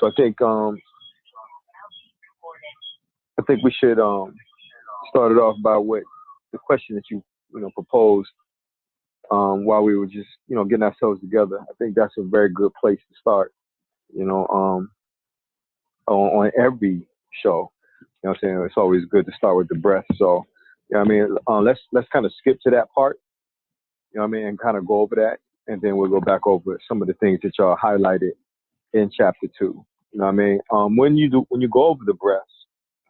So I think we should start it off by what the question that you proposed while we were just getting ourselves together. I think that's a very good place to start. You know, on every show. You know what I'm saying? It's always good to start with the breath. So, let's kind of skip to that part. You know what I mean, and kind of go over that, and then we'll go back over some of the things that y'all highlighted in chapter two. You know what I mean? When you go over the breath,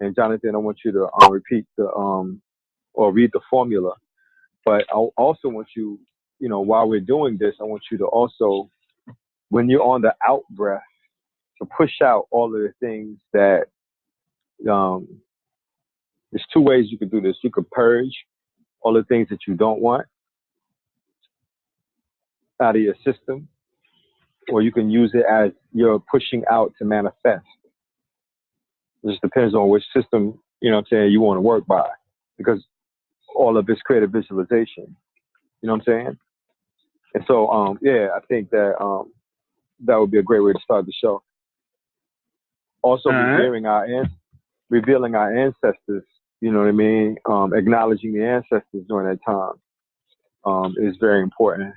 and Jonathan, I want you to repeat the or read the formula. But I also want you, while we're doing this, I want you to also, when you're on the out breath, to push out all of the things that um, there's two ways you could do this. You could purge all the things that you don't want out of your system, or you can use it as you're pushing out to manifest. It just depends on which system, you want to work by, because all of it's creative visualization. You know what I'm saying? And so, I think that that would be a great way to start the show. Also, revealing our ancestors. You know what I mean? Acknowledging the ancestors during that time is very important.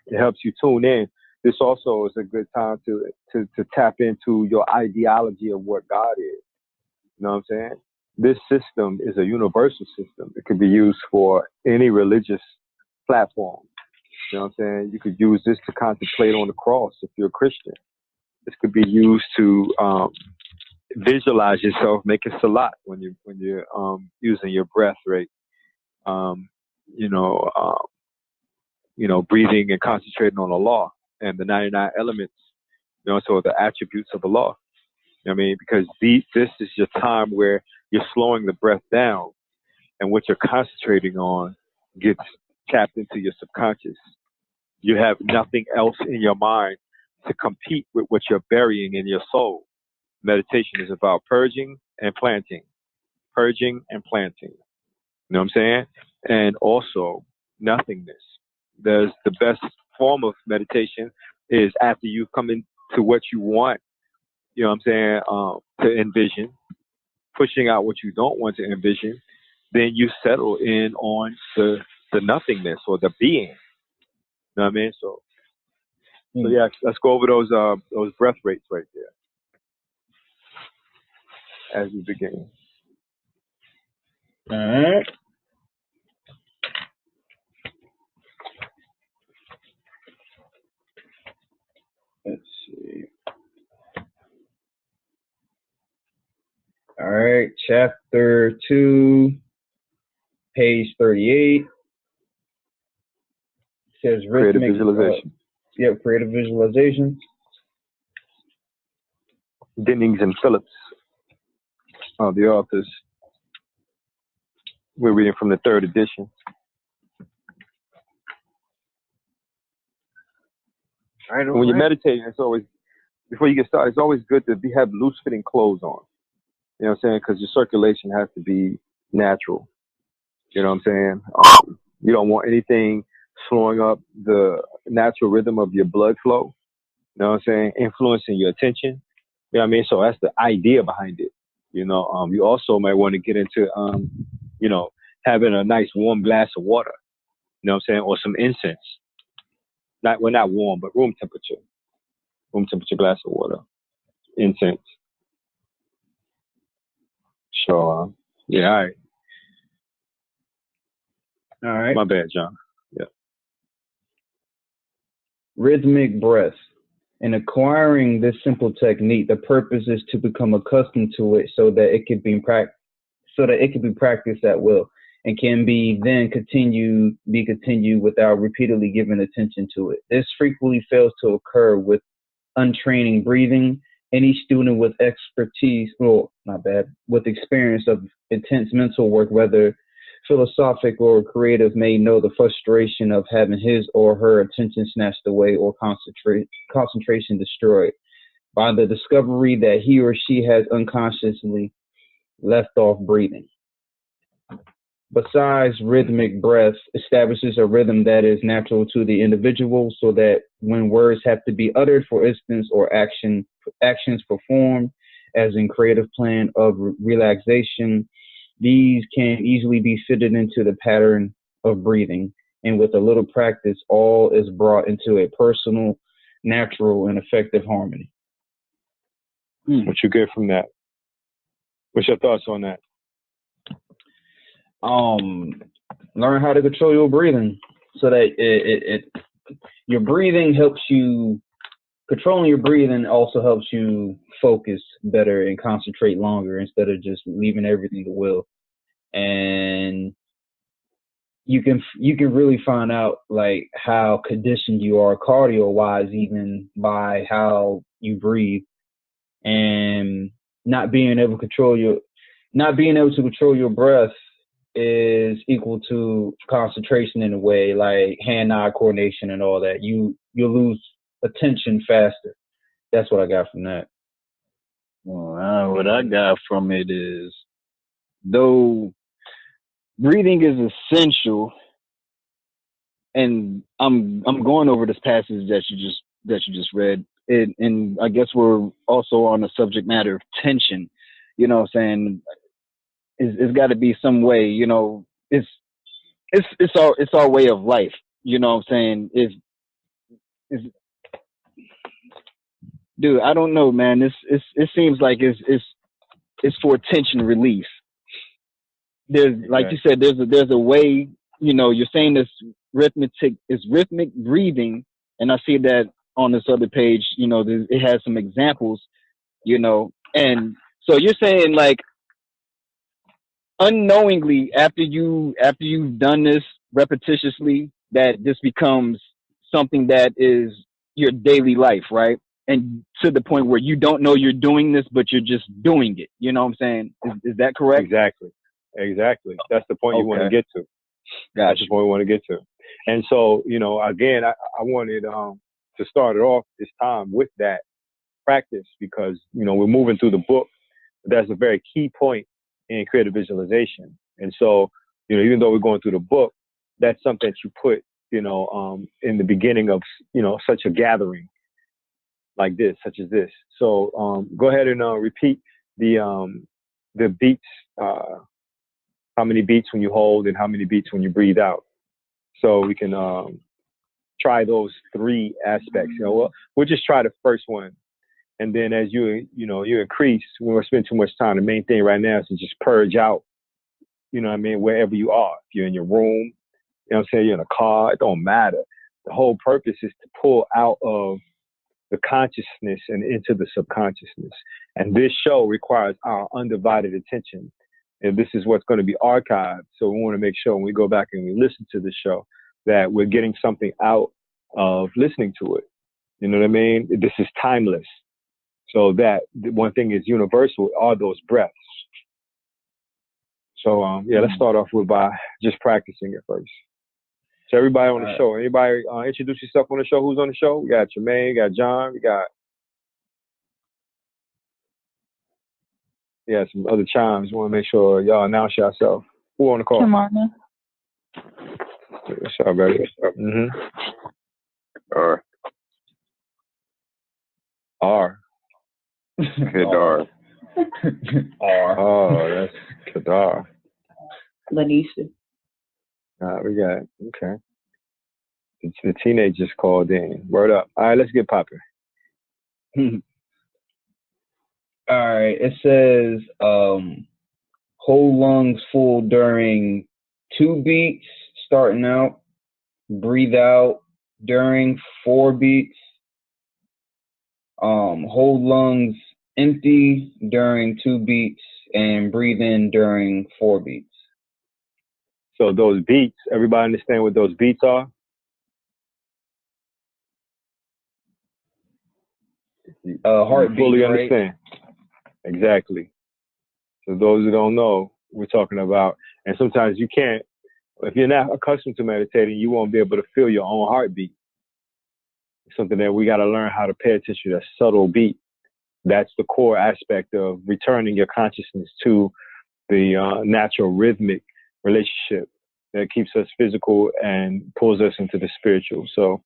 It helps you tune in. This also is a good time to tap into your ideology of what God is. You know what I'm saying? This system is a universal system. It could be used for any religious platform. You know what I'm saying? You could use this to contemplate on the cross if you're a Christian. This could be used to visualize yourself making salat when you're using your breath rate. Breathing and concentrating on Allah and the 99 elements. So the attributes of Allah. You know what I mean? Because this is your time where you're slowing the breath down, and what you're concentrating on gets tapped into your subconscious. You have nothing else in your mind to compete with what you're burying in your soul. Meditation is about purging and planting. Purging and planting. You know what I'm saying? And also nothingness. The best form of meditation is after you come into what you want, you know what I'm saying, to envision, pushing out what you don't want to envision, then you settle in on the nothingness or the being. You know what I mean? So yeah, let's go over those breath rates right there as we begin. All right. Let's see. All right, chapter 2, page 38. Says creative visualization. Creative visualization. Dennings and Phillips are the authors. We're reading from the 3rd edition. When you're meditating, it's always, before you get started, it's always good to have loose-fitting clothes on. You know what I'm saying? Because your circulation has to be natural. You know what I'm saying? You don't want anything slowing up the natural rhythm of your blood flow. You know what I'm saying? Influencing your attention. You know what I mean? So that's the idea behind it. You also might want to get into, having a nice warm glass of water. You know what I'm saying? Or some incense. Not warm, but room temperature. Room temperature glass of water. Incense. So, all right. All right. My bad, John. Yeah. Rhythmic breath. In acquiring this simple technique, the purpose is to become accustomed to it so that it can be practiced at will and can be then continued without repeatedly giving attention to it. This frequently fails to occur with untraining breathing. Any student with with experience of intense mental work, whether philosophic or creative, may know the frustration of having his or her attention snatched away or concentration destroyed by the discovery that he or she has unconsciously left off breathing. besides rhythmic breath, establishes a rhythm that is natural to the individual so that when words have to be uttered, for instance, or actions performed, as in creative plan of relaxation, these can easily be fitted into the pattern of breathing. And with a little practice, all is brought into a personal, natural, and effective harmony. What you get from that? What's your thoughts on that? Learn how to control your breathing so that your breathing helps you. Controlling your breathing also helps you focus better and concentrate longer instead of just leaving everything to will. And you can really find out like how conditioned you are cardio wise even by how you breathe, and not being able to control your breath is equal to concentration in a way, like hand-eye coordination and all that. You lose attention faster. That's what I got from that. Well, what I got from it is, though breathing is essential, and I'm going over this passage that you just read, and I guess we're also on the subject matter of tension. You know what I'm saying? It's got to be some way. You know, it's our way of life. You know what I'm saying? It's dude, I don't know, man. It seems like it's for tension release. There's like you said, there's a way. You know, you're saying this rhythmic breathing, and I see that on this other page. You know, it has some examples. You know, and so you're saying like unknowingly after you've done this repetitiously, that this becomes something that is your daily life, right? And to the point where you don't know you're doing this, but you're just doing it. You know what I'm saying? Is that correct? Exactly. That's the point you want to get to. Gotcha. That's the point we want to get to. And so, you know, again, I wanted to start it off this time with that practice because, you know, we're moving through the book. That's a very key point in creative visualization. And so, you know, even though we're going through the book, that's something that you put, you know, in the beginning of, you know, such a gathering like this, such as this. So go ahead and repeat the beats, how many beats when you hold and how many beats when you breathe out. So we can try those three aspects. You know, we'll just try the first one. And then as you increase, we won't spend too much time. The main thing right now is to just purge out, you know what I mean, wherever you are. If you're in your room, you know what I'm saying, you're in a car, it don't matter. The whole purpose is to pull out of the consciousness and into the subconsciousness. And this show requires our undivided attention. And this is what's going to be archived. So we want to make sure when we go back and we listen to the show that we're getting something out of listening to it. You know what I mean? This is timeless. So that one thing is universal are those breaths. So let's start off with by just practicing it first. So everybody on the show, anybody introduce yourself on the show? Who's on the show? We got Jermaine, we got John, we got some other chimes. We want to make sure y'all announce yourself. Who on the call? Tamana. What's up, baby? Mm-hmm. R. Kedar. R. Oh, that's Kedar. Lanisha. We got okay. The teenagers called in. Word up. All right, let's get popping. All right. It says whole lungs full during 2 beats, starting out. Breathe out during 4 beats. Hold lungs empty during 2 beats and breathe in during 4 beats. So those beats, everybody understand what those beats are? Heartbeat, fully right? understand. Exactly. So those who don't know, we're talking about, and sometimes you can't, if you're not accustomed to meditating, you won't be able to feel your own heartbeat. It's something that we got to learn how to pay attention to, that subtle beat. That's the core aspect of returning your consciousness to the natural rhythmic relationship that keeps us physical and pulls us into the spiritual. So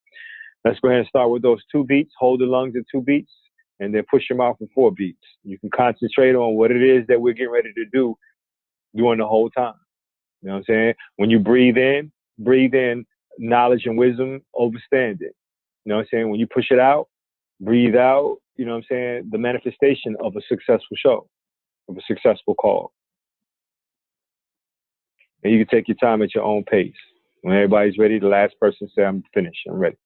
let's go ahead and start with those 2 beats. Hold the lungs at 2 beats, and then push your mouth for 4 beats. You can concentrate on what it is that we're getting ready to do during the whole time. You know what I'm saying? When you breathe in knowledge and wisdom, overstand it. You know what I'm saying? When you push it out, breathe out, you know what I'm saying? The manifestation of a successful show, of a successful call. And you can take your time at your own pace. When everybody's ready, the last person say, I'm finished, I'm ready.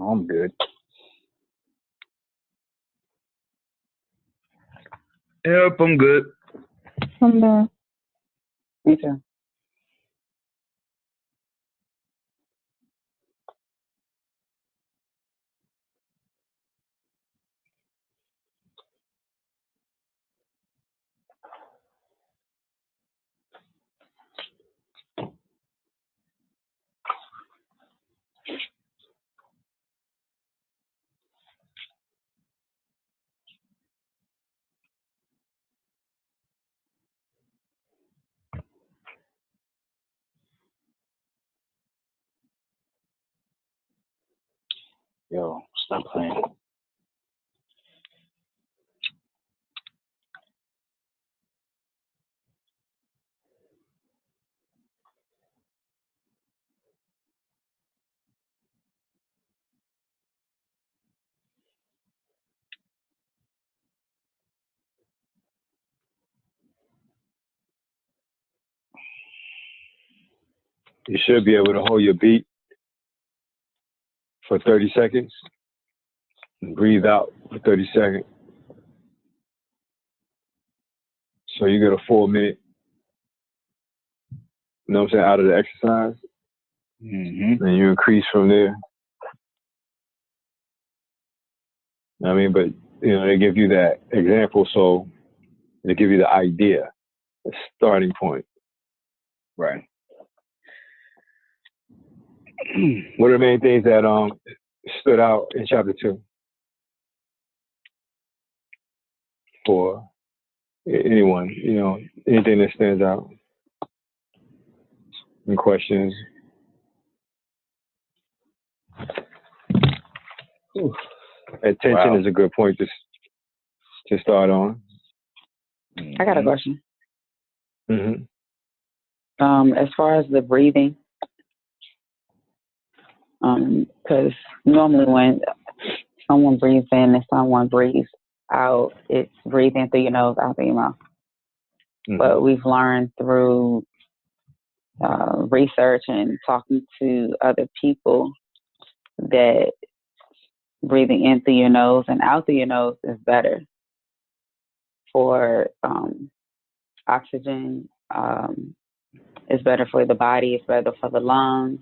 I'm good. Yep, I'm good. I'm there. Me too. Yo, stop playing. You should be able to hold your beat for 30 seconds and breathe out for 30 seconds. So you get a 4 minute, you know what I'm saying, out of the exercise. Mm-hmm. And you increase from there. I mean, but, you know, they give you that example, so they give you the idea, the starting point. Right. What are the main things that stood out in chapter 2 for anyone? You know, anything that stands out? Any questions? Ooh. Attention is a good point to start on. I got a question. Mm-hmm. As far as the breathing, because normally when someone breathes in and someone breathes out, it's breathing through your nose, out through your mouth. Mm-hmm. But we've learned through research and talking to other people that breathing in through your nose and out through your nose is better for oxygen. It's better for the body. It's better for the lungs.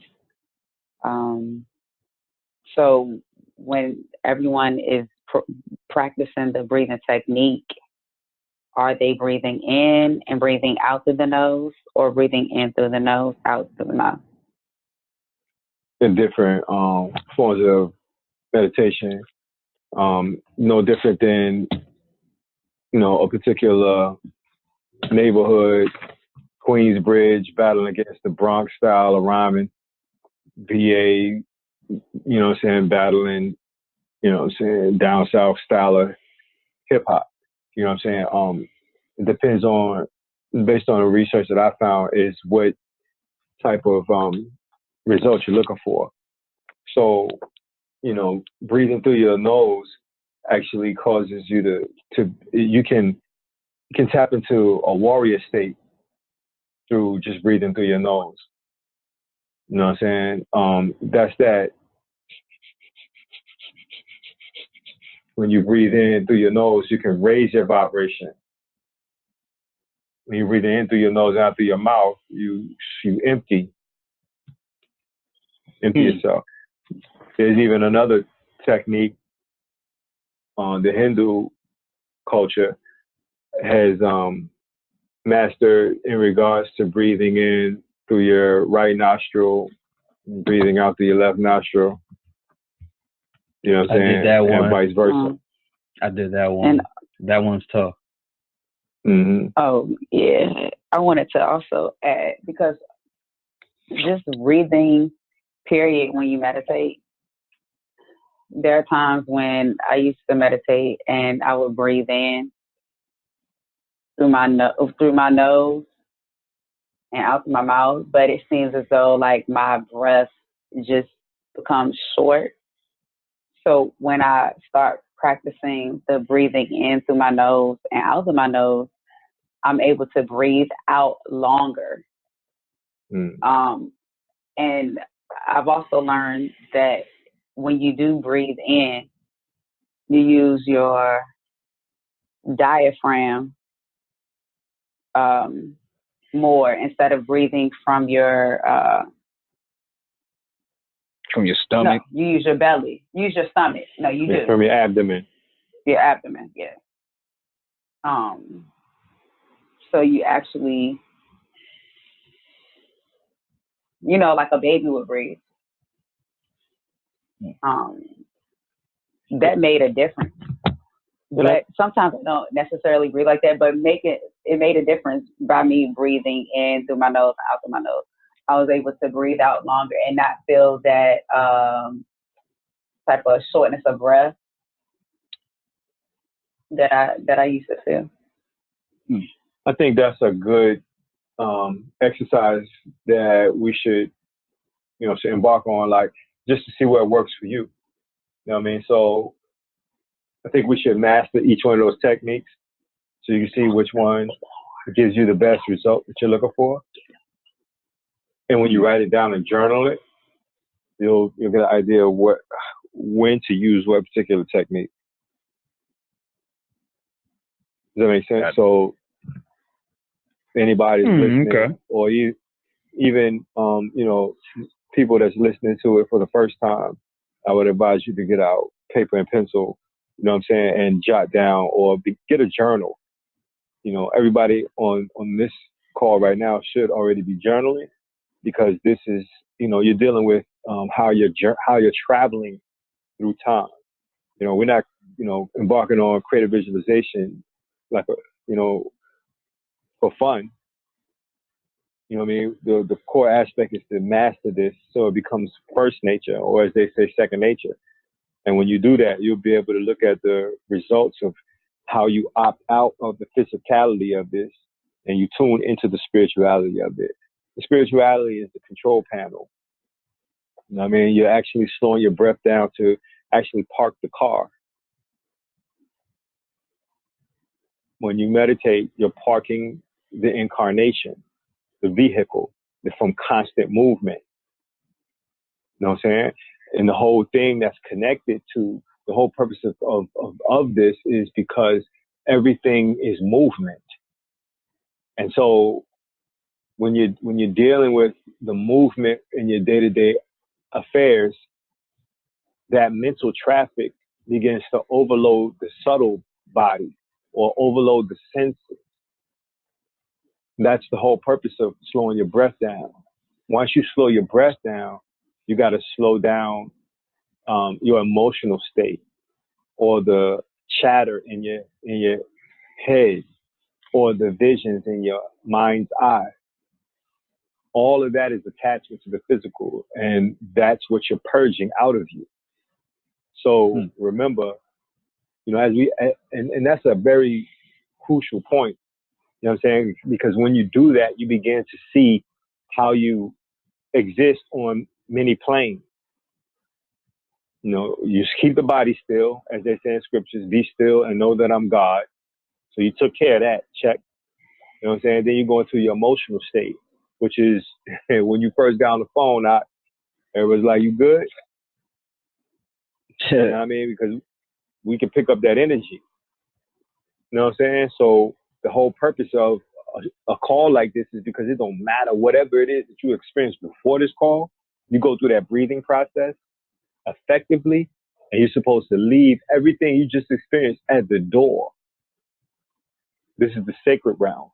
So when everyone is practicing the breathing technique, are they breathing in and breathing out through the nose, or breathing in through the nose, out through the mouth? In different forms of meditation, no different than, you know, a particular neighborhood, Queensbridge, battling against the Bronx style of rhyming, VA, you know what I'm saying, battling, you know what I'm saying, down south style of hip hop. You know what I'm saying? It depends on, based on the research that I found, is what type of results you're looking for. So, you know, breathing through your nose actually causes you to you can tap into a warrior state through just breathing through your nose. You know what I'm saying? That's that. When you breathe in through your nose, you can raise your vibration. When you breathe in through your nose, out through your mouth, you empty. Empty yourself. There's even another technique on the Hindu culture has mastered in regards to breathing in through your right nostril, breathing out through your left nostril. You know what I'm saying? I did that one. And vice versa. I did that one. And that one's tough. Mm-hmm. Oh, yeah. I wanted to also add, because just breathing, period, when you meditate, there are times when I used to meditate and I would breathe in through my nose and out through my mouth, but it seems as though like my breath just becomes short. So when I start practicing the breathing in through my nose and out through my nose, I'm able to breathe out longer. And I've also learned that when you do breathe in, you use your diaphragm more instead of breathing from your stomach. No, you use your belly. Use your stomach. No, you do. From your abdomen. Your abdomen, yeah. So you actually, like a baby would breathe. That made a difference. But sometimes I don't necessarily breathe like that, but it made a difference by me breathing in through my nose, out through my nose. I was able to breathe out longer and not feel that type of shortness of breath that I used to feel. I think that's a good exercise that we should, should embark on, like just to see what works for you. You know what I mean? So I think we should master each one of those techniques so you can see which one gives you the best result that you're looking for. And when you write it down and journal it, you'll get an idea of when to use what particular technique. Does that make sense? So anybody's listening, or even people that's listening to it for the first time, I would advise you to get out paper and pencil, you know what I'm saying, and jot down or get a journal. Everybody on this call right now should already be journaling, because this is, you're dealing with how you're traveling through time. We're not, embarking on creative visualization like for fun. You know what I mean? The core aspect is to master this so it becomes first nature, or as they say, second nature. And when you do that, you'll be able to look at the results of how you opt out of the physicality of this and you tune into the spirituality of it. The spirituality is the control panel. You know what I mean? You're actually slowing your breath down to actually park the car. When you meditate, you're parking the incarnation, the vehicle, from constant movement. You know what I'm saying? And the whole thing that's connected to the whole purpose of this is because everything is movement. And so when you're dealing with the movement in your day-to-day affairs, that mental traffic begins to overload the subtle body or overload the senses. That's the whole purpose of slowing your breath down. Once you slow your breath down, you got to slow down your emotional state, or the chatter in your head, or the visions in your mind's eye. All of that is attachment to the physical, and that's what you're purging out of you. So remember, and that's a very crucial point. You know what I'm saying? Because when you do that, you begin to see how you exist on many planes. You just keep the body still, as they say in scriptures, be still and know that I'm God. So you took care of that, check. You know what I'm saying? Then you go into your emotional state, which is when you first got on the phone, it was like, you good? You know what I mean? Because we can pick up that energy. You know what I'm saying? So the whole purpose of a call like this is because it don't matter whatever it is that you experienced before this call, You go through that breathing process effectively, and you're supposed to leave everything you just experienced at the door. This is the sacred realm.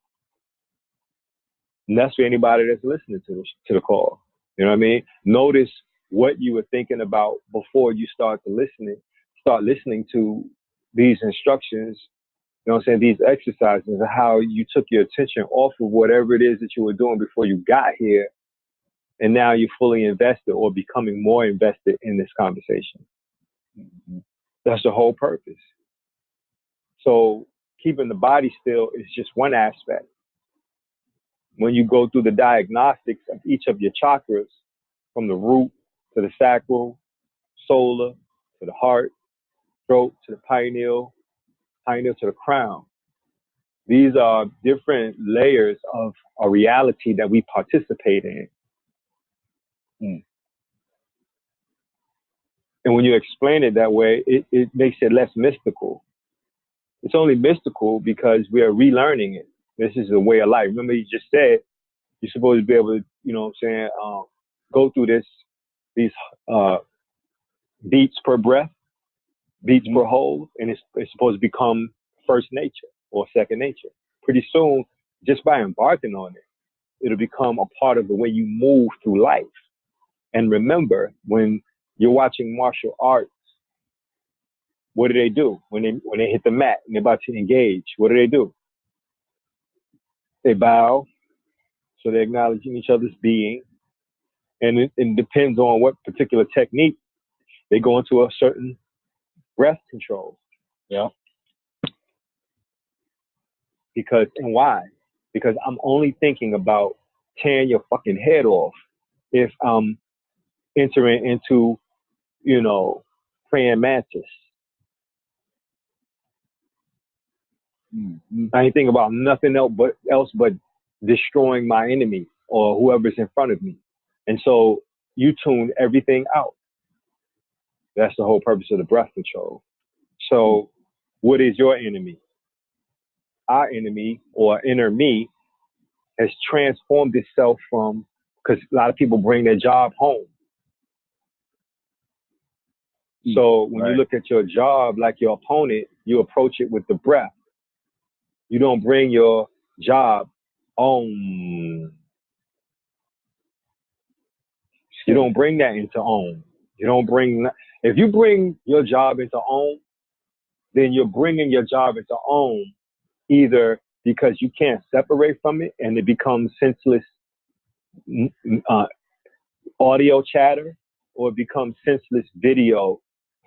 And that's for anybody that's listening to the call. You know what I mean? Notice what you were thinking about before you start listening to these instructions, you know what I'm saying, these exercises, and how you took your attention off of whatever it is that you were doing before you got here, and now you're fully invested or becoming more invested in this conversation. Mm-hmm. That's the whole purpose. So keeping the body still is just one aspect. When you go through the diagnostics of each of your chakras, from the root to the sacral, solar to the heart, throat to the pineal to the crown, these are different layers of a reality that we participate in. And when you explain it that way, it makes it less mystical. It's only mystical because we are relearning it. This is a way of life. Remember, you just said you're supposed to be able to, you know what I'm saying, go through these beats per breath, beats per hold, and it's supposed to become first nature or second nature. Pretty soon, just by embarking on it, it'll become a part of the way you move through life. And remember, when you're watching martial arts, what do? When they hit the mat and they're about to engage, what do? They bow, so they're acknowledging each other's being. And it depends on what particular technique, they go into a certain breath control. Yeah. And why? Because I'm only thinking about tearing your fucking head off if I'm entering into, praying mantis. Mm-hmm. I ain't thinking about nothing else but destroying my enemy or whoever's in front of me. And so you tune everything out. That's the whole purpose of the breath control. So what is your enemy? Our enemy, or inner me, has transformed itself from, because a lot of people bring their job home. So when you look at your job like your opponent, you approach it with the breath. You don't bring your job home. You don't bring that into home. If you bring your job into home, then you're bringing your job into home either because you can't separate from it and it becomes senseless audio chatter, or it becomes senseless video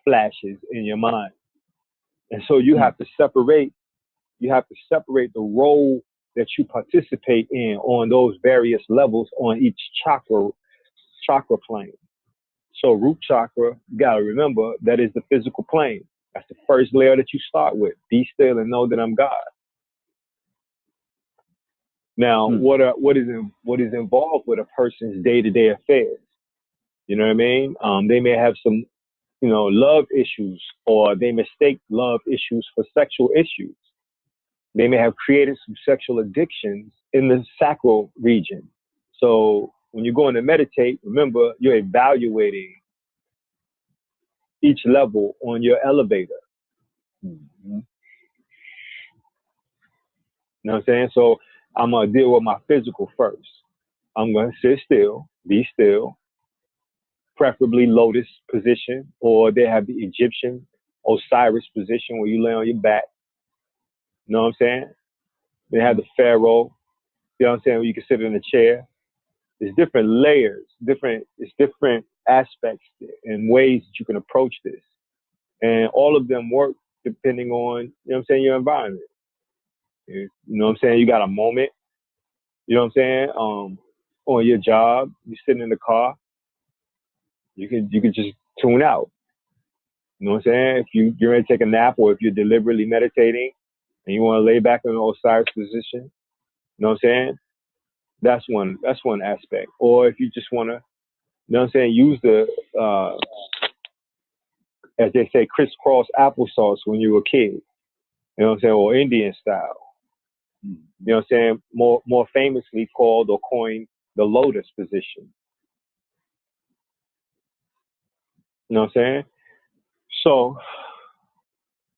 flashes in your mind. And so you have to separate the role that you participate in on those various levels on each chakra plane. So root chakra, you gotta remember, that is the physical plane. That's the first layer that you start with. Be still and know that I'm God. Now, what is involved with a person's day-to-day affairs? You know what I mean? They may have some, love issues, or they mistake love issues for sexual issues. They may have created some sexual addictions in the sacral region. So when you're going to meditate, remember, you're evaluating each level on your elevator. Mm-hmm. You know what I'm saying? So I'm going to deal with my physical first. I'm going to sit still, be still, preferably lotus position, or they have the Egyptian Osiris position where you lay on your back. You know what I'm saying? They have the pharaoh, you know what I'm saying, where you can sit in a chair. There's different layers, it's different aspects and ways that you can approach this. And all of them work depending on, you know what I'm saying, your environment. You know what I'm saying? You got a moment, you know what I'm saying, on your job, you're sitting in the car, you can just tune out. You know what I'm saying? If you're ready to take a nap, or if you're deliberately meditating and you want to lay back in an Osiris position, you know what I'm saying? That's one aspect. Or if you just want to, you know what I'm saying, use the, as they say, crisscross applesauce when you were a kid, you know what I'm saying, or Indian style. You know what I'm saying? More famously called or coined the lotus position. You know what I'm saying? So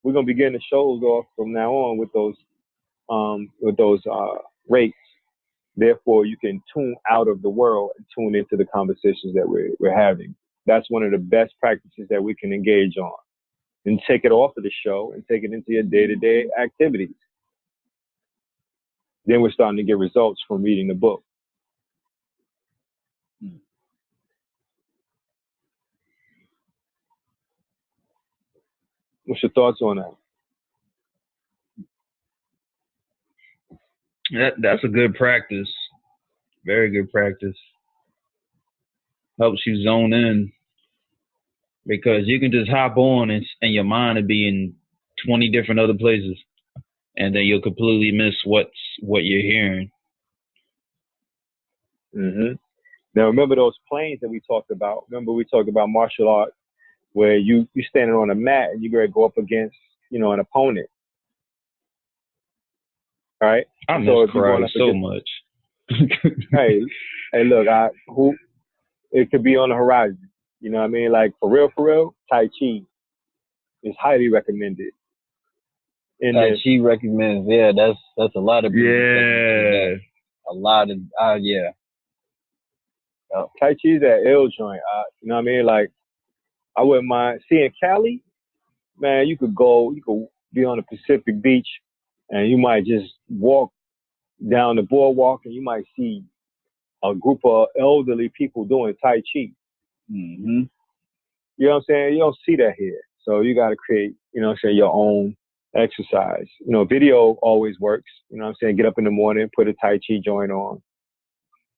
we're gonna begin the shows off from now on with those rates. Therefore, you can tune out of the world and tune into the conversations that we're having. That's one of the best practices that we can engage on. And take it off of the show and take it into your day-to-day activities. Then we're starting to get results from reading the book. What's your thoughts on that? That's a good practice. Very good practice. Helps you zone in. Because you can just hop on and your mind will be in 20 different other places. And then you'll completely miss what you're hearing. Mm-hmm. Now, remember those planes that we talked about? Remember we talked about martial art where you're standing on a mat and you're going to go up against, an opponent. All right? I miss karate so much. hey, look, it could be on the horizon. You know what I mean? Like, for real, Tai Chi is highly recommended. Tai Chi recommends, yeah, that's a lot of people. Yeah. A lot of, yeah. Tai Chi is that ill joint. You know what I mean? Like, I wouldn't mind seeing Cali. Man, you could be on the Pacific Beach and you might just walk down the boardwalk and you might see a group of elderly people doing Tai Chi. Mm-hmm. You know what I'm saying? You don't see that here. So you got to create, your own exercise. Video always works. You know what I'm saying? Get up in the morning, put a Tai Chi joint on.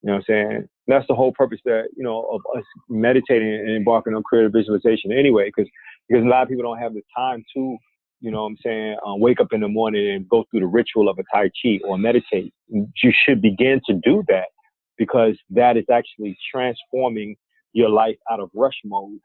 You know what I'm saying? That's the whole purpose of us meditating and embarking on creative visualization anyway, because a lot of people don't have the time to, wake up in the morning and go through the ritual of a Tai Chi or meditate. You should begin to do that because that is actually transforming your life out of rush mode.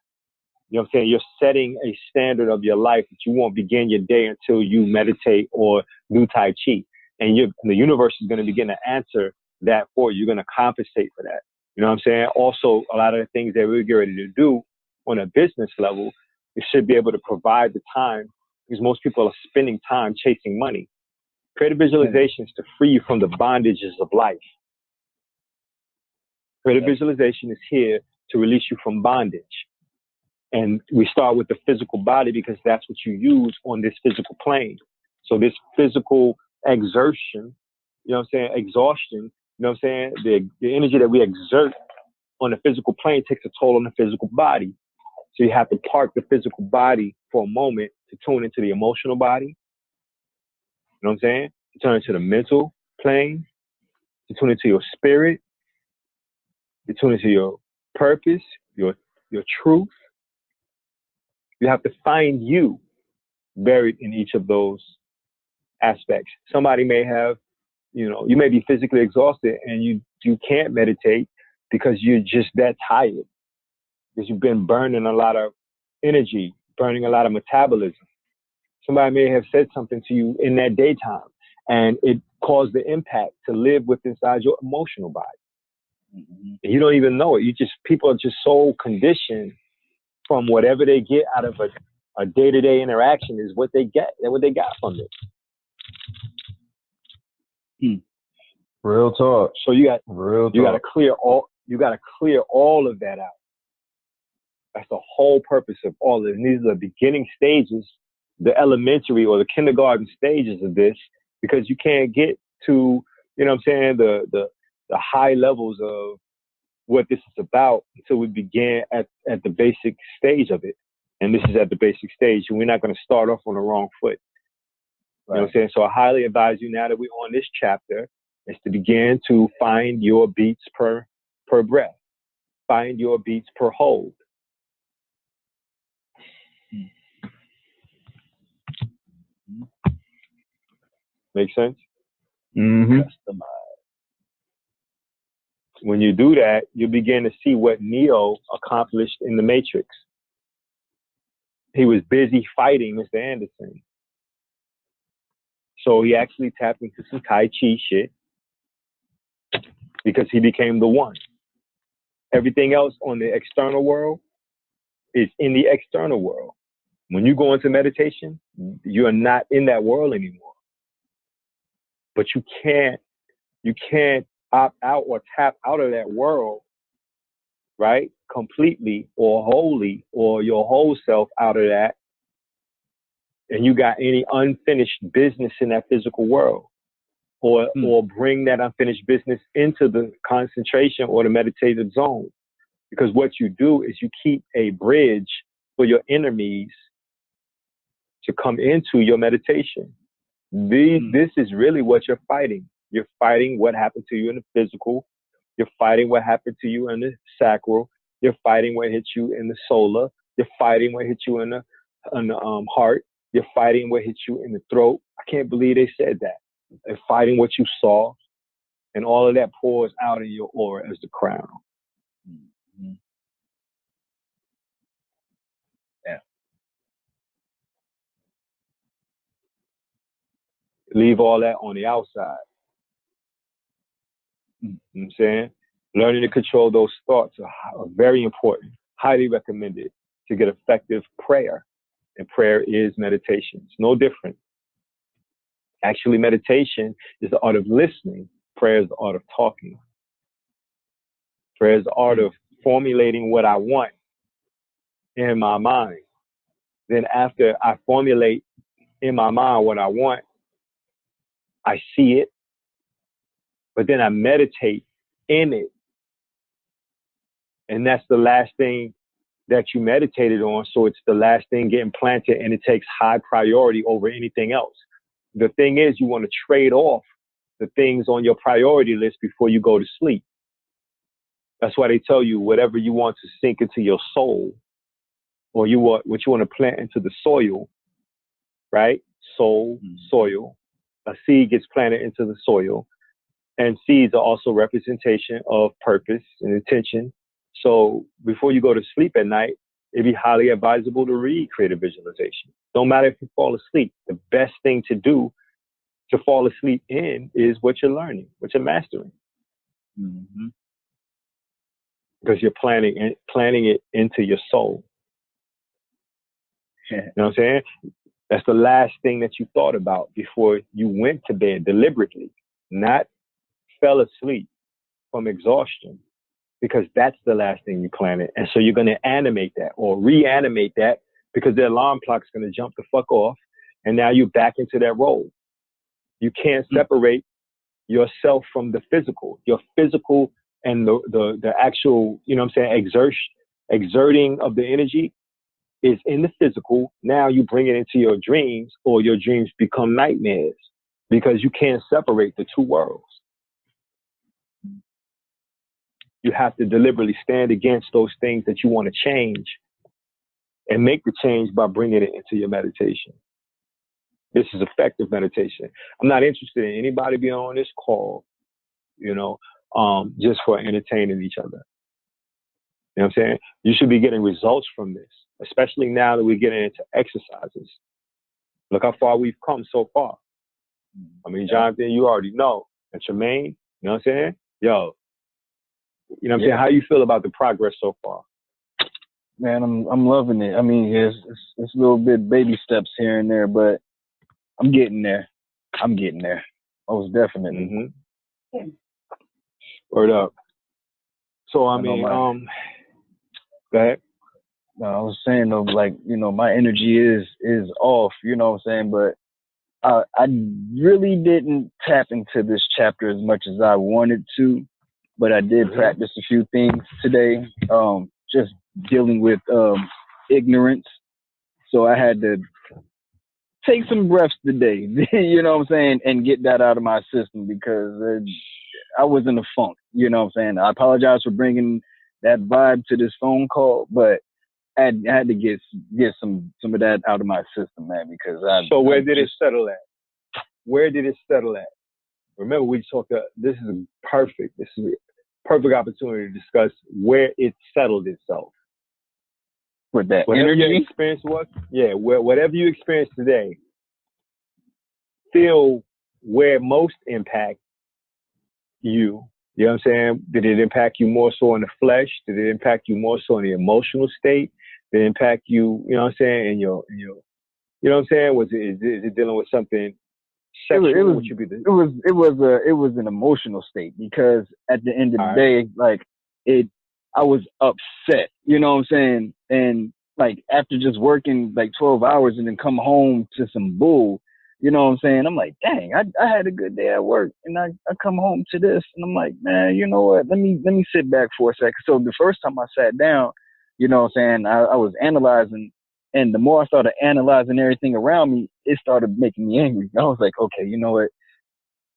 You know what I'm saying? You're setting a standard of your life that you won't begin your day until you meditate or do Tai Chi. And the universe is going to begin to answer that for you. You're going to compensate for that. You know what I'm saying? Also, a lot of the things that we're getting ready to do on a business level, it should be able to provide the time because most people are spending time chasing money. Creative visualization is to free you from the bondages of life. Creative visualization is here to release you from bondage. And we start with the physical body because that's what you use on this physical plane. So this physical exertion, exhaustion, the energy that we exert on the physical plane takes a toll on the physical body. So you have to park the physical body for a moment to tune into the emotional body. You know what I'm saying? To turn into the mental plane, to tune into your spirit, to tune into your purpose, your truth. You have to find you buried in each of those aspects. Somebody may have, you may be physically exhausted and you can't meditate because you're just that tired. Because you've been burning a lot of energy, burning a lot of metabolism. Somebody may have said something to you in that daytime and it caused the impact to live with inside your emotional body. Mm-hmm. And you don't even know it. People are just so conditioned from whatever they get out of a day-to-day interaction is what they get. That's what they got from it. Real talk. So you got to clear all of that out. That's the whole purpose of all of it. And these are the beginning stages, the elementary or the kindergarten stages of this, because you can't get to, the high levels of what this is about until we begin at the basic stage of it. And this is at the basic stage, and we're not going to start off on the wrong foot. Right. You know what I'm saying? So I highly advise you now that we're on this chapter is to begin to find your beats per breath. Find your beats per hold. Make sense? Mm-hmm. When you do that, you begin to see what Neo accomplished in the Matrix. He was busy fighting Mr. Anderson. So he actually tapped into some Tai Chi shit because he became the one. Everything else on the external world is in the external world. When you go into meditation, you're not in that world anymore. But you can't opt out or tap out of that world, right? Completely or wholly, or your whole self out of that. And you got any unfinished business in that physical world, or bring that unfinished business into the concentration or the meditative zone. Because what you do is you keep a bridge for your enemies to come into your meditation. This is really what you're fighting. You're fighting what happened to you in the physical. You're fighting what happened to you in the sacral. You're fighting what hit you in the solar. You're fighting what hit you in the heart. You're fighting what hit you in the throat. I can't believe they said that. They're fighting what you saw, and all of that pours out in your aura as the crown. Mm-hmm. Yeah. Leave all that on the outside. You know what I'm saying? Learning to control those thoughts are very important. Highly recommended to get effective prayer. And prayer is meditation. It's no different. Actually, meditation is the art of listening. Prayer is the art of talking. Prayer is the art of formulating what I want in my mind. Then after I formulate in my mind what I want, I see it, but then I meditate in it. And that's the last thing that you meditated on. So it's the last thing getting planted, and it takes high priority over anything else. The thing is, you want to trade off the things on your priority list before you go to sleep. That's why they tell you whatever you want to sink into your soul, or what you want to plant into the soil, right? Soul, soil. A seed gets planted into the soil, and seeds are also representation of purpose and intention. So before you go to sleep at night, it'd be highly advisable to read creative visualization. Don't matter if you fall asleep. The best thing to do to fall asleep in is what you're learning, what you're mastering. Mm-hmm. Because you're planting it into your soul. You know what I'm saying? That's the last thing that you thought about before you went to bed deliberately, not fell asleep from exhaustion, because that's the last thing you planted. And so you're going to animate that or reanimate that, because the alarm clock's going to jump the fuck off, and now you're back into that role. You can't separate yourself from the physical. Your physical and the actual, you know what I'm saying, exerting of the energy is in the physical. Now you bring it into your dreams, or your dreams become nightmares, because you can't separate the two worlds. You have to deliberately stand against those things that you want to change, and make the change by bringing it into your meditation. This is effective meditation. I'm not interested in anybody being on this call, just for entertaining each other. You know what I'm saying? You should be getting results from this, especially now that we're getting into exercises. Look how far we've come so far. I mean, Jonathan, you already know. And Tremaine, you know what I'm saying? Yo, you know what I'm saying? How you feel about the progress so far? Man, I'm loving it. I mean, it's a little bit baby steps here and there, but I'm getting there. Most definitely. Mm-hmm. Word up. So, I mean, go ahead. No, I was saying though, like, my energy is off, you know what I'm saying? But I really didn't tap into this chapter as much as I wanted to, but I did practice a few things today, just dealing with ignorance. So I had to take some breaths today, you know what I'm saying, and get that out of my system, because I was in a funk, you know what I'm saying? I apologize for bringing that vibe to this phone call, but I had to get some of that out of my system, man, because So where did it settle at? Where did it settle at? Remember, we talked this is a perfect opportunity to discuss where it settled itself. With that whatever energy? your experience was, whatever you experienced today, feel where most impact you. You know what I'm saying? Did it impact you more so in the flesh? Did it impact you more so in the emotional state? Did it impact you? You know what I'm saying? And your you know what I'm saying? Is it dealing with something sexual? It was an emotional state, because at the end of the day, like I was upset. You know what I'm saying? And like after just working like 12 hours and then come home to some bull. You know what I'm saying? I'm like, dang, I had a good day at work, and I come home to this, and I'm like, man, you know what? Let me sit back for a second. So the first time I sat down, you know what I'm saying, I was analyzing, and the more I started analyzing everything around me, it started making me angry. I was like, okay, you know what?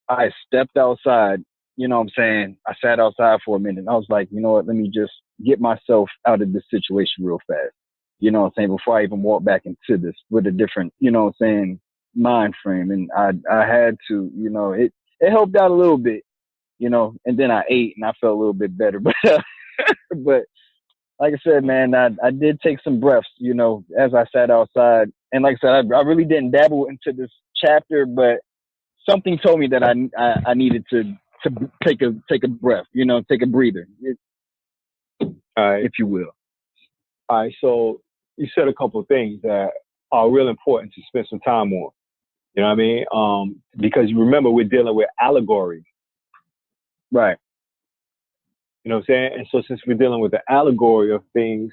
I stepped outside, you know what I'm saying? I sat outside for a minute. I was like, you know what? Let me just get myself out of this situation real fast. You know what I'm saying? Before I even walk back into this with a different, you know what I'm saying, mind frame. And I had to, you know, it helped out a little bit, you know, and then I ate and I felt a little bit better. But but like I said, man, I did take some breaths, you know, as I sat outside. And like I said, I really didn't dabble into this chapter, but something told me that I needed to take a breath, you know, take a breather, if you will. All right. So you said a couple of things that are real important to spend some time on. You know what I mean? Because you remember, we're dealing with allegory. Right. You know what I'm saying? And so since we're dealing with the allegory of things,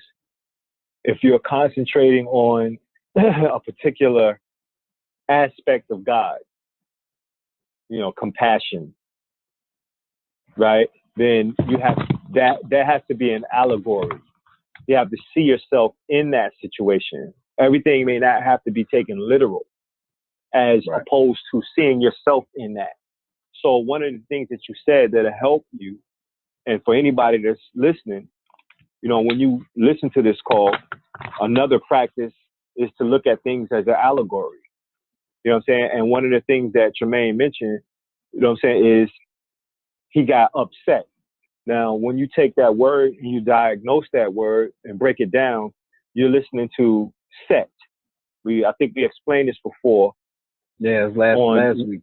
if you're concentrating on a particular aspect of God, you know, compassion, right? Then you have that has to be an allegory. You have to see yourself in that situation. Everything may not have to be taken literal, as opposed to seeing yourself in that. So one of the things that you said that'll help you, and for anybody that's listening, you know, when you listen to this call, another practice is to look at things as an allegory. You know what I'm saying? And one of the things that Tremaine mentioned, you know what I'm saying, is he got upset. Now, when you take that word and you diagnose that word and break it down, you're listening to set. I think we explained this before. Yeah, it was last week.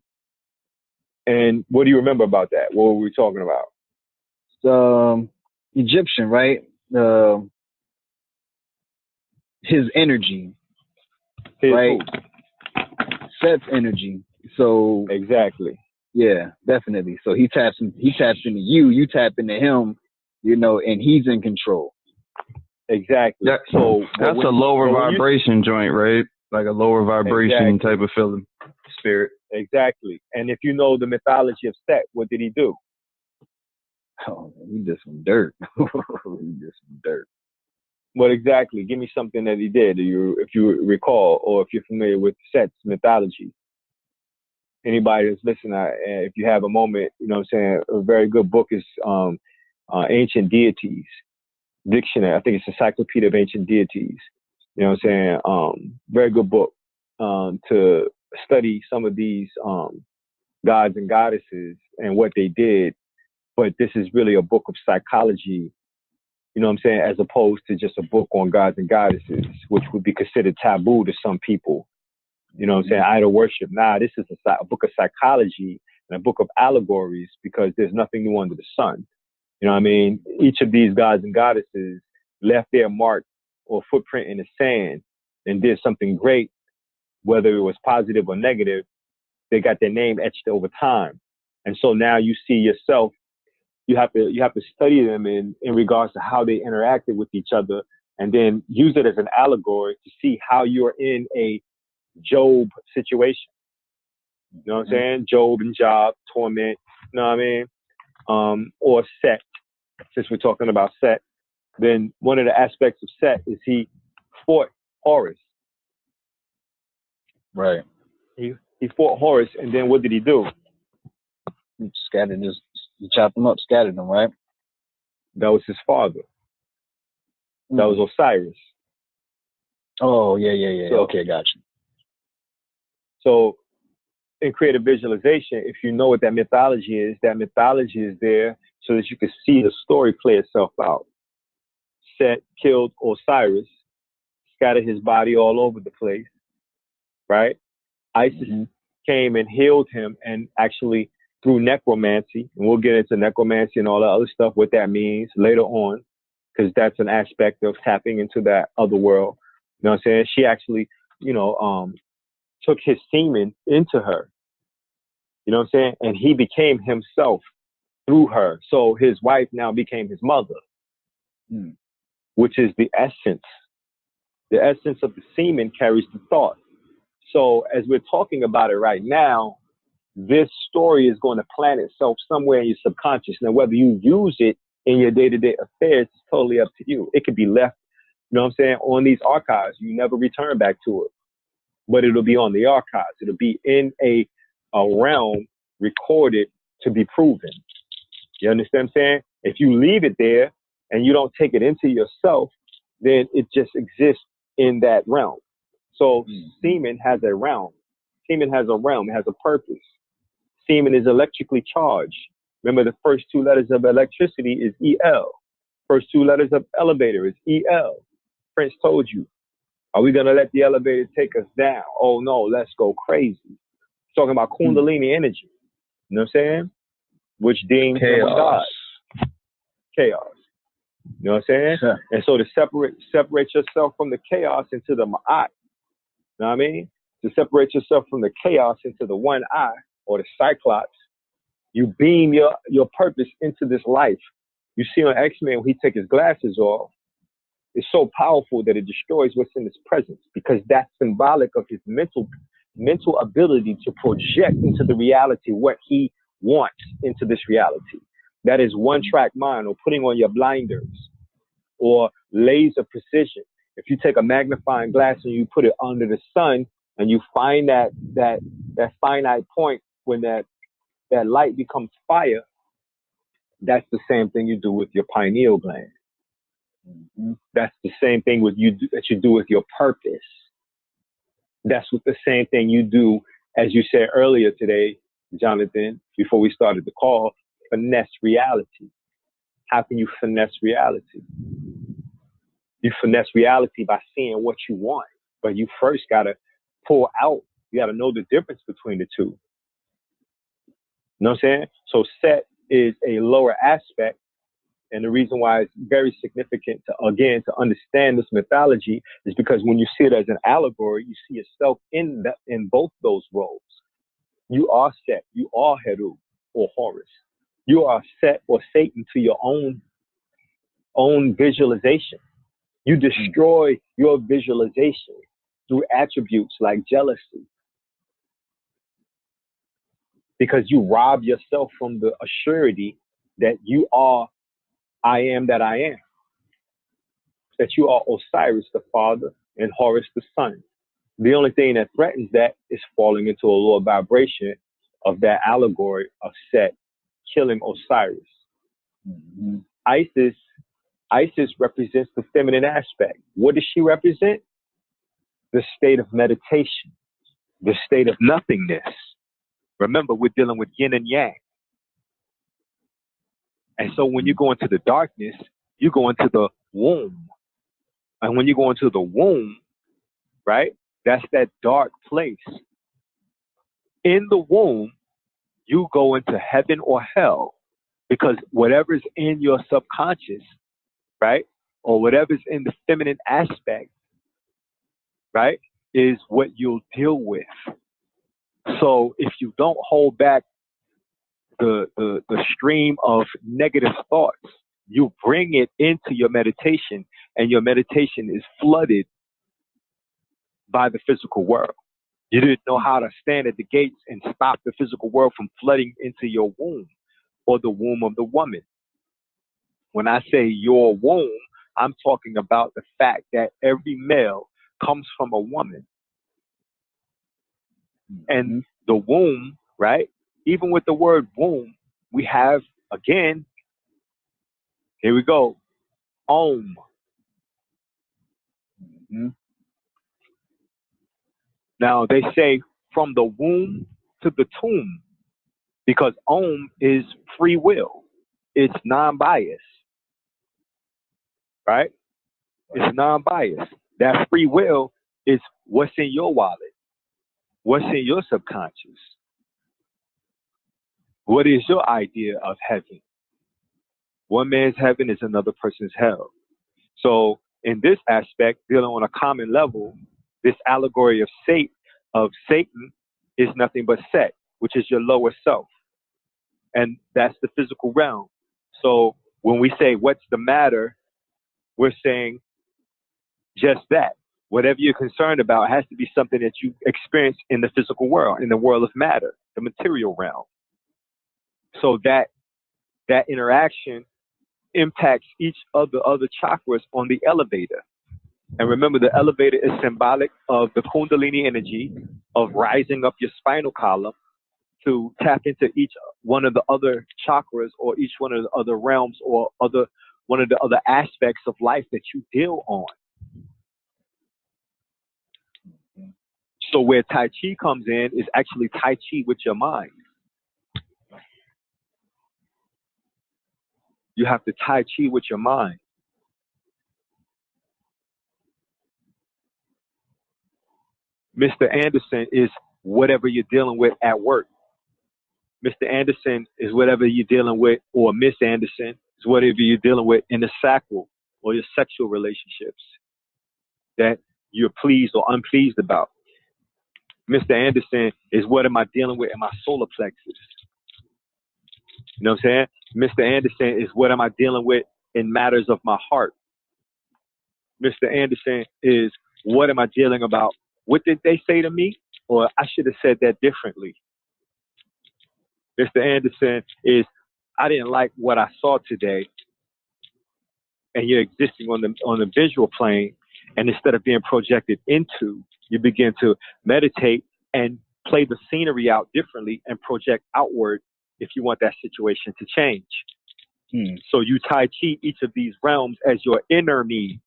And what do you remember about that? What were we talking about? Egyptian, right? His energy, right? Set's energy. So exactly. Yeah, definitely. So he taps into you, you tap into him, you know, and he's in control. Exactly. So that's a lower vibration joint, right? Like a lower vibration type of feeling. Spirit. Exactly. And if you know the mythology of Set, what did he do? Oh, he did some dirt. He did some dirt. What exactly? Give me something that he did, if you recall, or if you're familiar with Set's mythology. Anybody that's listening, if you have a moment, you know what I'm saying, a very good book is Ancient Deities Dictionary. I think it's Encyclopedia of Ancient Deities. You know what I'm saying? Very good book to study some of these gods and goddesses and what they did. But this is really a book of psychology, you know what I'm saying, as opposed to just a book on gods and goddesses, which would be considered taboo to some people. You know what I'm saying? Idol worship. Nah, this is a book of psychology and a book of allegories, because there's nothing new under the sun. You know what I mean? Each of these gods and goddesses left their mark or footprint in the sand and did something great, whether it was positive or negative. They got their name etched over time. And so now you see yourself, you have to study them in regards to how they interacted with each other, and then use it as an allegory to see how you're in a Job situation. You know what I'm saying? Job and Job, torment, you know what I mean? Or Set, since we're talking about Set. Then one of the aspects of Set is he fought Horus. Right. He fought Horus, and then what did he do? He chopped him up, scattered them, right? That was his father. That was Osiris. Oh, yeah. So, okay, gotcha. So in creative visualization, if you know what that mythology is there so that you can see the story play itself out. Set killed Osiris, scattered his body all over the place, right? Isis came and healed him, and actually through necromancy, and we'll get into necromancy and all that other stuff, what that means later on. because that's an aspect of tapping into that other world. You know what I'm saying? She actually, took his semen into her. You know what I'm saying? And he became himself through her. So his wife now became his mother, which is the essence. The essence of the semen carries the thought. So as we're talking about it right now, this story is going to plant itself somewhere in your subconscious. Now, whether you use it in your day-to-day affairs is totally up to you. It could be left, you know what I'm saying, on these archives. You never return back to it, but it'll be on the archives. It'll be in a realm recorded to be proven. You understand what I'm saying? If you leave it there and you don't take it into yourself, then it just exists in that realm. So semen has a realm. Semen has a realm. It has a purpose. Semen is electrically charged. Remember, the first two letters of electricity is EL. First two letters of elevator is EL. Prince told you, are we going to let the elevator take us down? Oh, no, let's go crazy. He's talking about Kundalini energy. You know what I'm saying? Which deems God. Chaos. You know what I'm saying? Sure. And so to separate yourself from the chaos into the Ma'at. You know what I mean? To separate yourself from the chaos into the one eye or the cyclops, you beam your purpose into this life. You see on X-Men when he takes his glasses off, it's so powerful that it destroys what's in his presence, because that's symbolic of his mental ability to project into the reality what he wants into this reality. That is one-track mind, or putting on your blinders, or laser precision. If you take a magnifying glass and you put it under the sun and you find that finite point when that light becomes fire, that's the same thing you do with your pineal gland. That's the same thing that you do with your purpose. That's what the same thing you do, as you said earlier today, Jonathan, before we started the call, finesse reality. How can you finesse reality? You finesse reality by seeing what you want, but you first got to pull out. You got to know the difference between the two. You know what I'm saying? So set is a lower aspect. And the reason why it's very significant to understand this mythology is because when you see it as an allegory, you see yourself in both those roles. You are Set, you are Heru or Horus. You are Set or Satan to your own visualization. You destroy your visualization through attributes like jealousy, because you rob yourself from the assurity that you are I am that I am, that you are Osiris the Father and Horus the Son. The only thing that threatens that is falling into a lower vibration of that allegory of Set killing Osiris. Isis represents the feminine aspect. What does she represent? The state of meditation, the state of nothingness. Remember, we're dealing with yin and yang. And so when you go into the darkness, you go into the womb. And when you go into the womb, right, that's that dark place. In the womb, you go into heaven or hell, because whatever's in your subconscious, right, or whatever's in the feminine aspect, right, is what you'll deal with. So if you don't hold back the stream of negative thoughts, you bring it into your meditation, and your meditation is flooded by the physical world. You didn't know how to stand at the gates and stop the physical world from flooding into your womb or the womb of the woman. When I say your womb, I'm talking about the fact that every male comes from a woman. And the womb, right? Even with the word womb, we have, again, here we go, Om. Now they say from the womb to the tomb, because Om is free will. It's non-biased, right? It's non-biased. That free will is what's in your wallet, what's in your subconscious. What is your idea of heaven? One man's heaven is another person's hell. So in this aspect, dealing on a common level, this allegory of Satan is nothing but Set, which is your lower self. And that's the physical realm. So when we say, what's the matter? We're saying just that. Whatever you're concerned about has to be something that you experience in the physical world, in the world of matter, the material realm. So that interaction impacts each of the other chakras on the elevator. And remember, the elevator is symbolic of the Kundalini energy of rising up your spinal column to tap into each one of the other chakras or each one of the other realms or one of the other aspects of life that you deal on. So where Tai Chi comes in is actually Tai Chi with your mind. You have to Tai Chi with your mind. Mr. Anderson is whatever you're dealing with at work. Mr. Anderson is whatever you're dealing with, or Miss Anderson is whatever you're dealing with in the sacral or your sexual relationships that you're pleased or unpleased about. Mr. Anderson is what am I dealing with in my solar plexus. You know what I'm saying? Mr. Anderson is what am I dealing with in matters of my heart. Mr. Anderson is what am I dealing about? What did they say to me? Or I should have said that differently. Mr. Anderson is I didn't like what I saw today. And you're existing on the visual plane, and instead of being projected into, you begin to meditate and play the scenery out differently and project outward if you want that situation to change. So you Tai Chi each of these realms as your inner needs.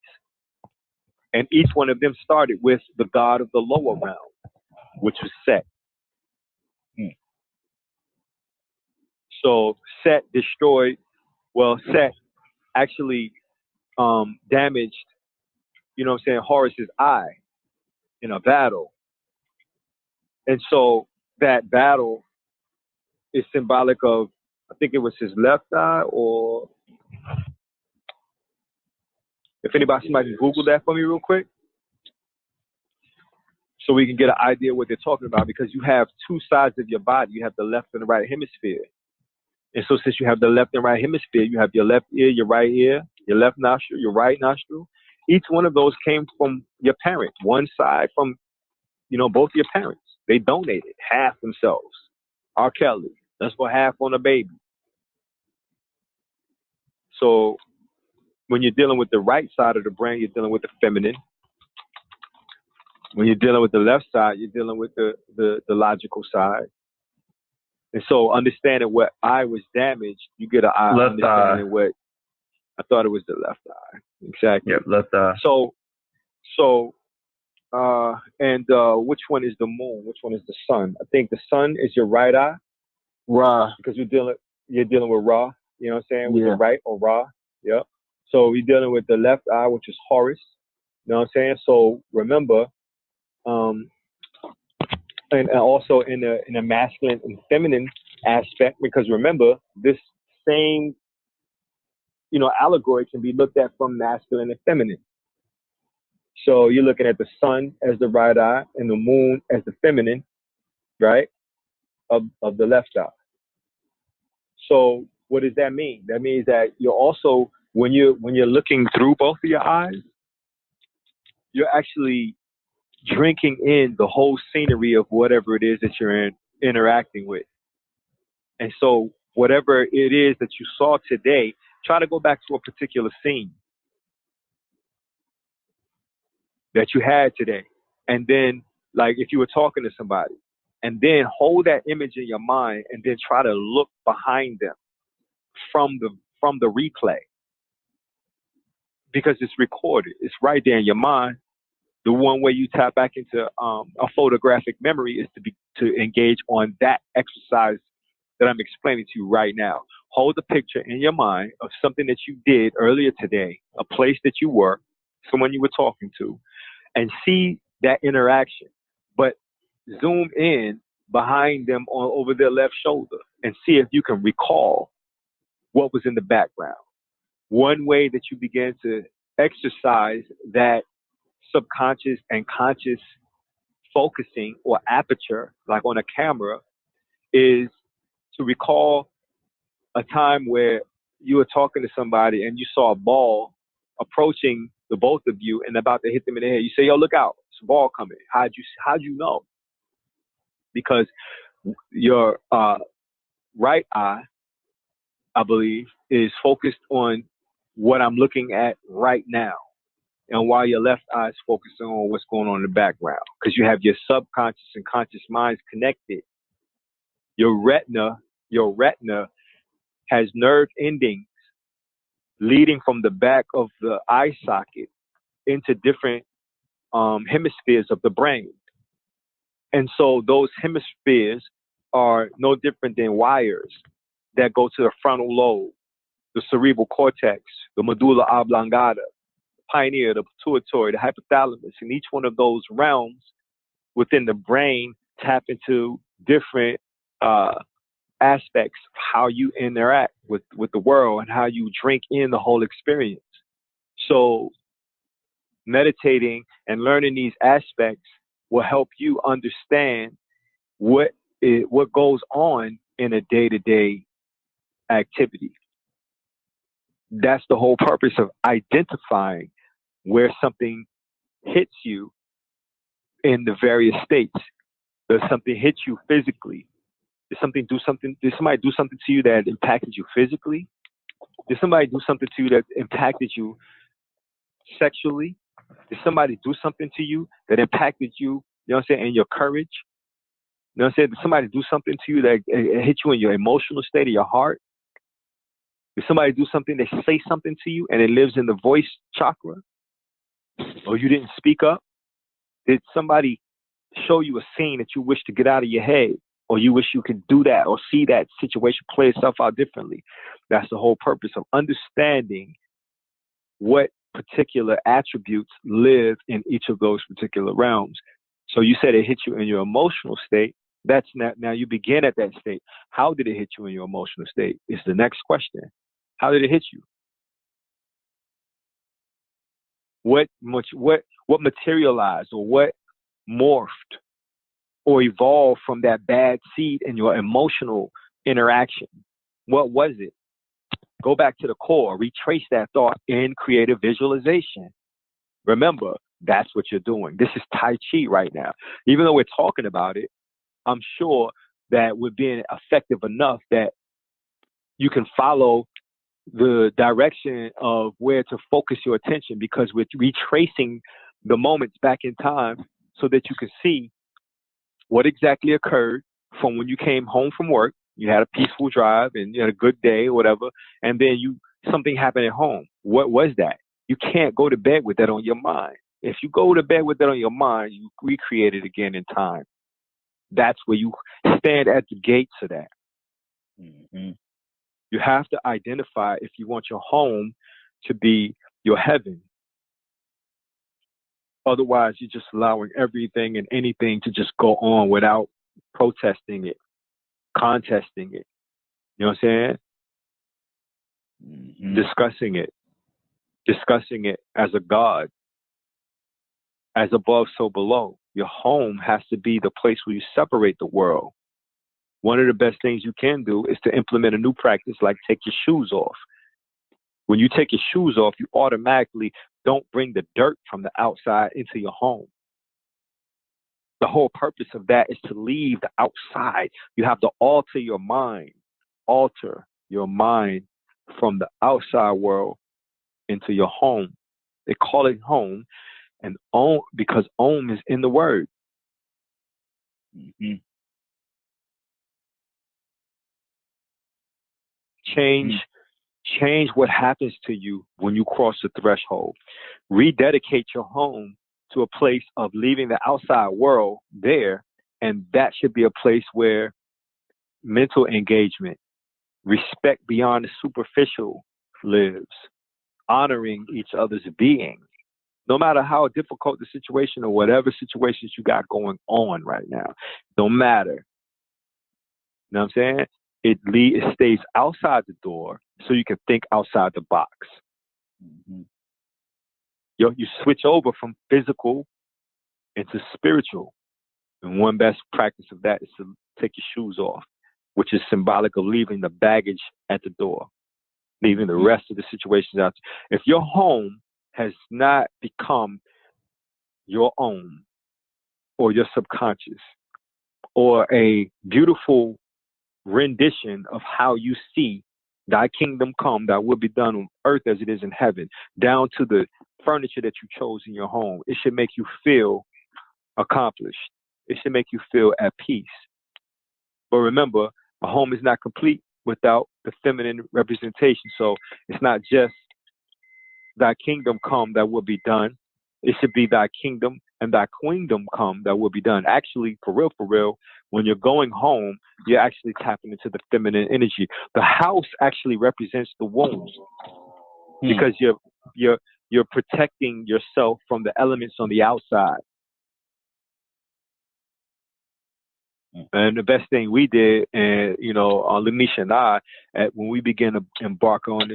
And each one of them started with the god of the lower realm, which was Set. So Set Set actually damaged, you know what I'm saying, Horus's eye in a battle. And so that battle is symbolic of, I think it was his left eye, or if somebody can Google that for me real quick, so we can get an idea what they're talking about, because you have two sides of your body. You have the left and the right hemisphere. And so since you have the left and right hemisphere, you have your left ear, your right ear, your left nostril, your right nostril. Each one of those came from your parent. One side from, both your parents. They donated half themselves. R. Kelly, let's go half on a baby. So when you're dealing with the right side of the brain, you're dealing with the feminine. When you're dealing with the left side, you're dealing with the logical side. And so understanding what eye was damaged, you get an eye left understanding eye. What I thought it was the left eye. Exactly. Yep, left eye. So which one is the moon? Which one is the sun? I think the sun is your right eye. Ra. Because you're dealing with Ra, you know what I'm saying? With Yeah. the right or Ra. Yep. So you're dealing with the left eye, which is Horus. You know what I'm saying? So remember, and also in a masculine and feminine aspect, because remember, this same, allegory can be looked at from masculine and feminine. So you're looking at the sun as the right eye and the moon as the feminine, right? Of the left eye. So what does that mean? That means that you're also, when you're looking through both of your eyes, you're actually drinking in the whole scenery of whatever it is that you're interacting with. And so whatever it is that you saw today, try to go back to a particular scene that you had today. And then, like if you were talking to somebody, and then hold that image in your mind and then try to look behind them from the replay. Because it's recorded. It's right there in your mind. The one way you tap back into a photographic memory is to engage on that exercise that I'm explaining to you right now. Hold the picture in your mind of something that you did earlier today, a place that you were, someone you were talking to, and see that interaction. But zoom in behind them over their left shoulder and see if you can recall what was in the background. One way that you begin to exercise that subconscious and conscious focusing or aperture, like on a camera, is to recall a time where you were talking to somebody and you saw a ball approaching the both of you and about to hit them in the head. You say, "Yo, look out! It's a ball coming." How'd you know? Because your right eye, I believe, is focused on what I'm looking at right now, and while your left eye is focusing on what's going on in the background. Because you have your subconscious and conscious minds connected. Your retina has nerve endings leading from the back of the eye socket into different hemispheres of the brain. And so those hemispheres are no different than wires that go to the frontal lobe, the cerebral cortex, the medulla oblongata, the pineal, the pituitary, the hypothalamus. And each one of those realms within the brain tap into different aspects of how you interact with the world and how you drink in the whole experience. So meditating and learning these aspects will help you understand what goes on in a day-to-day activity. That's the whole purpose of identifying where something hits you in the various states. Does something hit you physically? Did somebody do something to you that impacted you physically? Did somebody do something to you that impacted you sexually? Did somebody do something to you that impacted you, you know what I'm saying, in your courage? You know what I'm saying? Did somebody do something to you that hit you in your emotional state of your heart? Did somebody do something, they say something to you and it lives in the voice chakra? Or you didn't speak up? Did somebody show you a scene that you wish to get out of your head? Or you wish you could do that or see that situation play itself out differently? That's the whole purpose of understanding what particular attributes live in each of those particular realms. So you said it hit you in your emotional state. That's not, now you begin at that state. How did it hit you in your emotional state is the next question. How did it hit you? What materialized or what morphed or evolved from that bad seed in your emotional interaction? What was it? Go back to the core, retrace that thought in creative visualization. Remember, that's what you're doing. This is Tai Chi right now. Even though we're talking about it, I'm sure that we're being effective enough that you can follow the direction of where to focus your attention, because we're retracing the moments back in time so that you can see what exactly occurred from when you came home from work. You had a peaceful drive and you had a good day or whatever, and then something happened at home. What was that? You can't go to bed with that on your mind. If you go to bed with that on your mind, you recreate it again in time. That's where you stand at the gates of that. Mm-hmm. You have to identify if you want your home to be your heaven. Otherwise, you're just allowing everything and anything to just go on without protesting it, contesting it. You know what I'm saying? Mm-hmm. Discussing it as a God, as above, so below. Your home has to be the place where you separate the world. One of the best things you can do is to implement a new practice like take your shoes off. When you take your shoes off, you automatically don't bring the dirt from the outside into your home. The whole purpose of that is to leave the outside. You have to alter your mind from the outside world into your home. They call it home, and Om, because Om is in the word. Mm-hmm. Change what happens to you when you cross the threshold. Rededicate your home to a place of leaving the outside world there, and that should be a place where mental engagement, respect beyond the superficial lives, honoring each other's being, no matter how difficult the situation or whatever situations you got going on right now. Don't matter. You know what I'm saying? It stays outside the door so you can think outside the box. Mm-hmm. You switch over from physical into spiritual. And one best practice of that is to take your shoes off, which is symbolic of leaving the baggage at the door, leaving the rest of the situations out. If your home has not become your own or your subconscious or a beautiful rendition of how you see thy kingdom come, thy will be done on earth as it is in heaven, down to the furniture that you chose in your home, it should make you feel accomplished. It should make you feel at peace. But remember, a home is not complete without the feminine representation. So it's not just thy kingdom come, that will be done. It should be thy kingdom and thy queendom come, that will be done. Actually, for real, when you're going home, you're actually tapping into the feminine energy. The house actually represents the womb because you're protecting yourself from the elements on the outside. And the best thing we did, and Lanisha and I, when we began to embark on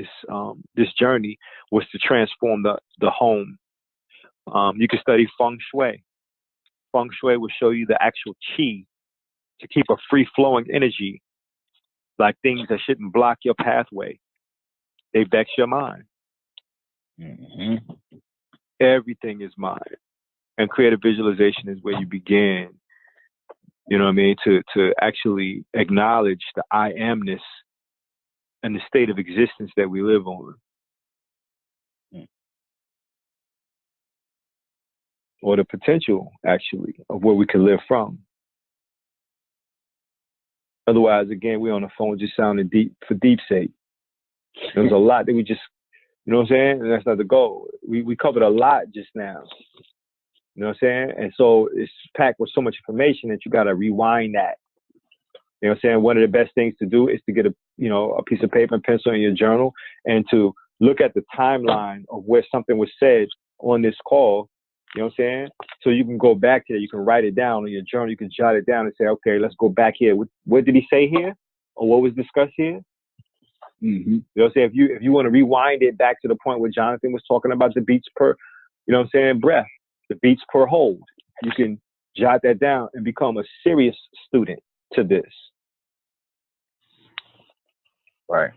this journey, was to transform the home. You can study feng shui. Feng shui will show you the actual chi to keep a free flowing energy, like things that shouldn't block your pathway. They vex your mind. Mm-hmm. Everything is mind, and creative visualization is where you begin. You know what I mean? To actually acknowledge the I amness and the state of existence that we live on. Or the potential, actually, of where we can live from. Otherwise, again, we're on the phone just sounding deep for deep's sake. There's a lot that we just, you know what I'm saying? And that's not the goal. We covered a lot just now. You know what I'm saying? And so it's packed with so much information that you got to rewind that. You know what I'm saying? One of the best things to do is to get a piece of paper and pencil in your journal and to look at the timeline of where something was said on this call. You know what I'm saying? So you can go back to it. You can write it down in your journal. You can jot it down and say, okay, let's go back here. What did he say here? Or what was discussed here? Mm-hmm. You know what I'm saying? If you want to rewind it back to the point where Jonathan was talking about the beats per, you know what I'm saying, breath, the beats per hold, you can jot that down and become a serious student to this. Right.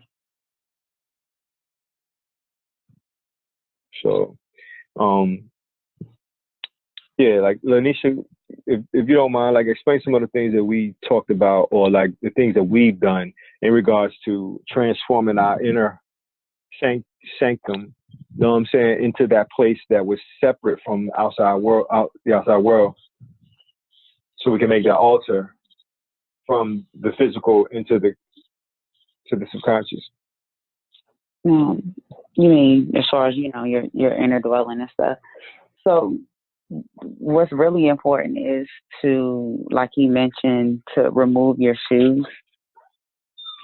So, yeah, like Lanisha, if you don't mind, like explain some of the things that we talked about, or like the things that we've done in regards to transforming our inner sanctum, you know what I'm saying, into that place that was separate from the outside world, so we can make that altar from the physical into the subconscious. You mean as far as your inner dwelling and stuff? So what's really important is to, like you mentioned, to remove your shoes,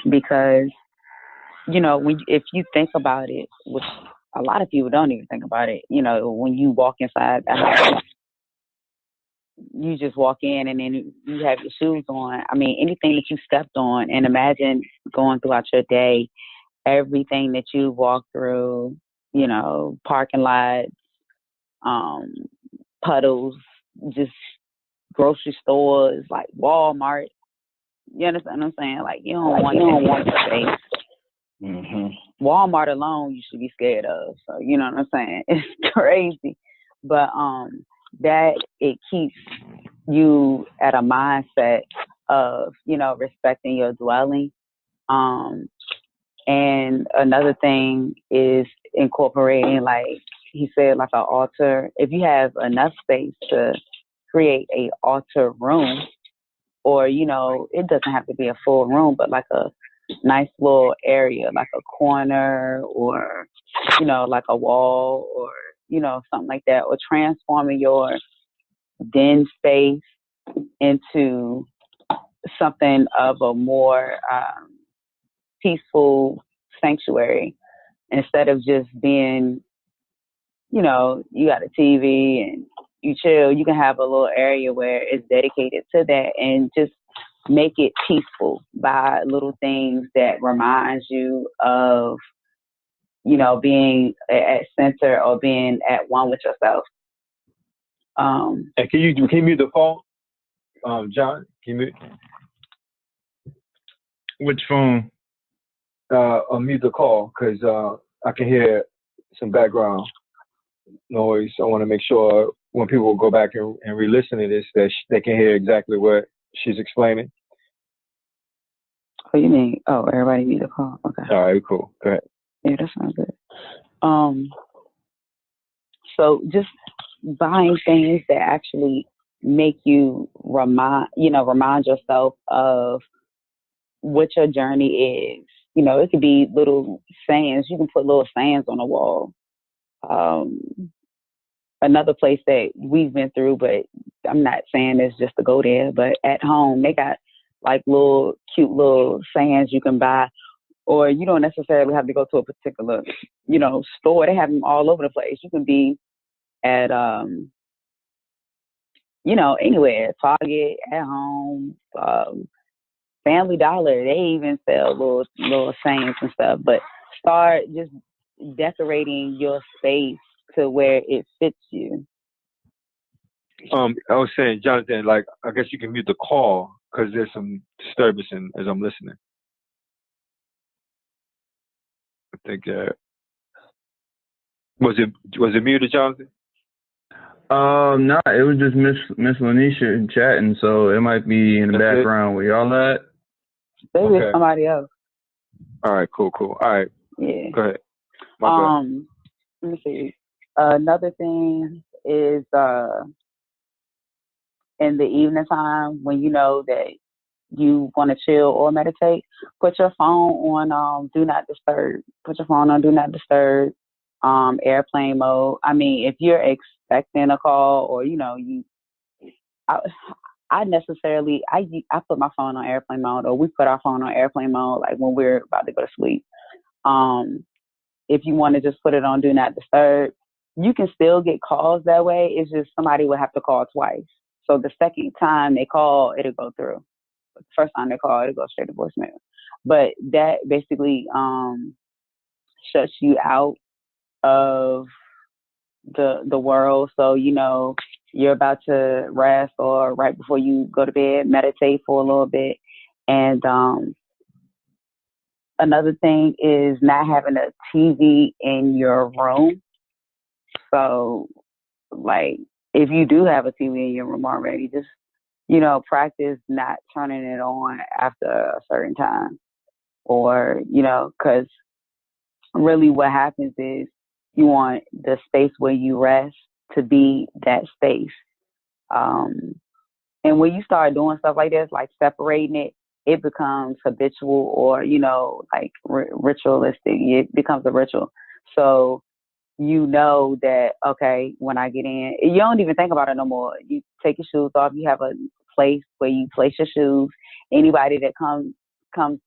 because if you think about it, which a lot of people don't even think about it, when you walk inside the house, you just walk in and then you have your shoes on. I mean, anything that you stepped on, and imagine going throughout your day, everything that you walk through, parking lots, puddles, just grocery stores, like Walmart. You understand what I'm saying? Like, you don't want to say. Mm-hmm. Walmart alone, you should be scared of. So, you know what I'm saying? It's crazy. But that it keeps you at a mindset of, respecting your dwelling. And another thing is incorporating, like he said, like an altar. If you have enough space to create a altar room, or, it doesn't have to be a full room, but like a nice little area, like a corner, or, like a wall, or, something like that, or transforming your den space into something of a more peaceful sanctuary, instead of just being, you got a TV and you chill. You can have a little area where it's dedicated to that, and just make it peaceful by little things that reminds you of being at center or being at one with yourself. And can you mute the phone, John? Can you mute? Which phone? Mute the call because I can hear some background noise. I want to make sure when people go back and re-listen to this that they can hear exactly what she's explaining. Oh, you mean? Oh, everybody mute the call. Okay. All right, cool. Go ahead. Yeah, that sounds good. So just buying things that actually make you remind yourself of what your journey is. It could be little sayings. You can put little sayings on the wall. Another place that we've been through, but I'm not saying it's just to go there, but at home, they got like little cute little sayings you can buy, or you don't necessarily have to go to a particular, store. They have them all over the place. You can be at, anywhere, Target, at home, Family Dollar. They even sell little sayings and stuff. But start just decorating your space to where it fits you. I was saying, Jonathan, like I guess you can mute the call because there's some disturbance as I'm listening. I think was it muted, Jonathan? No, it was just Miss Lanisha chatting, so it might be in the background. Where y'all at? Maybe it's somebody else. All right, cool. All right. Yeah. Go ahead. Let me see. Another thing is in the evening time when you know that you want to chill or meditate, put your phone on do not disturb. Put your phone on do not disturb, airplane mode. I mean, if you're expecting a call or I put my phone on airplane mode, or we put our phone on airplane mode like when we're about to go to sleep. If you want to just put it on do not disturb, you can still get calls that way. It's just somebody would have to call twice. So the second time they call, it'll go through. But the first time they call, it'll go straight to voicemail. But that basically shuts you out of the world. So, you're about to rest or right before you go to bed, meditate for a little bit. And another thing is not having a TV in your room. So, like, if you do have a TV in your room already, just, practice not turning it on after a certain time. Or, because really what happens is you want the space where you rest to be that space. And when you start doing stuff like this, like separating it, it becomes habitual or, like ritualistic. It becomes a ritual. So you know that, okay, when I get in, you don't even think about it no more. You take your shoes off. You have a place where you place your shoes. Anybody that comes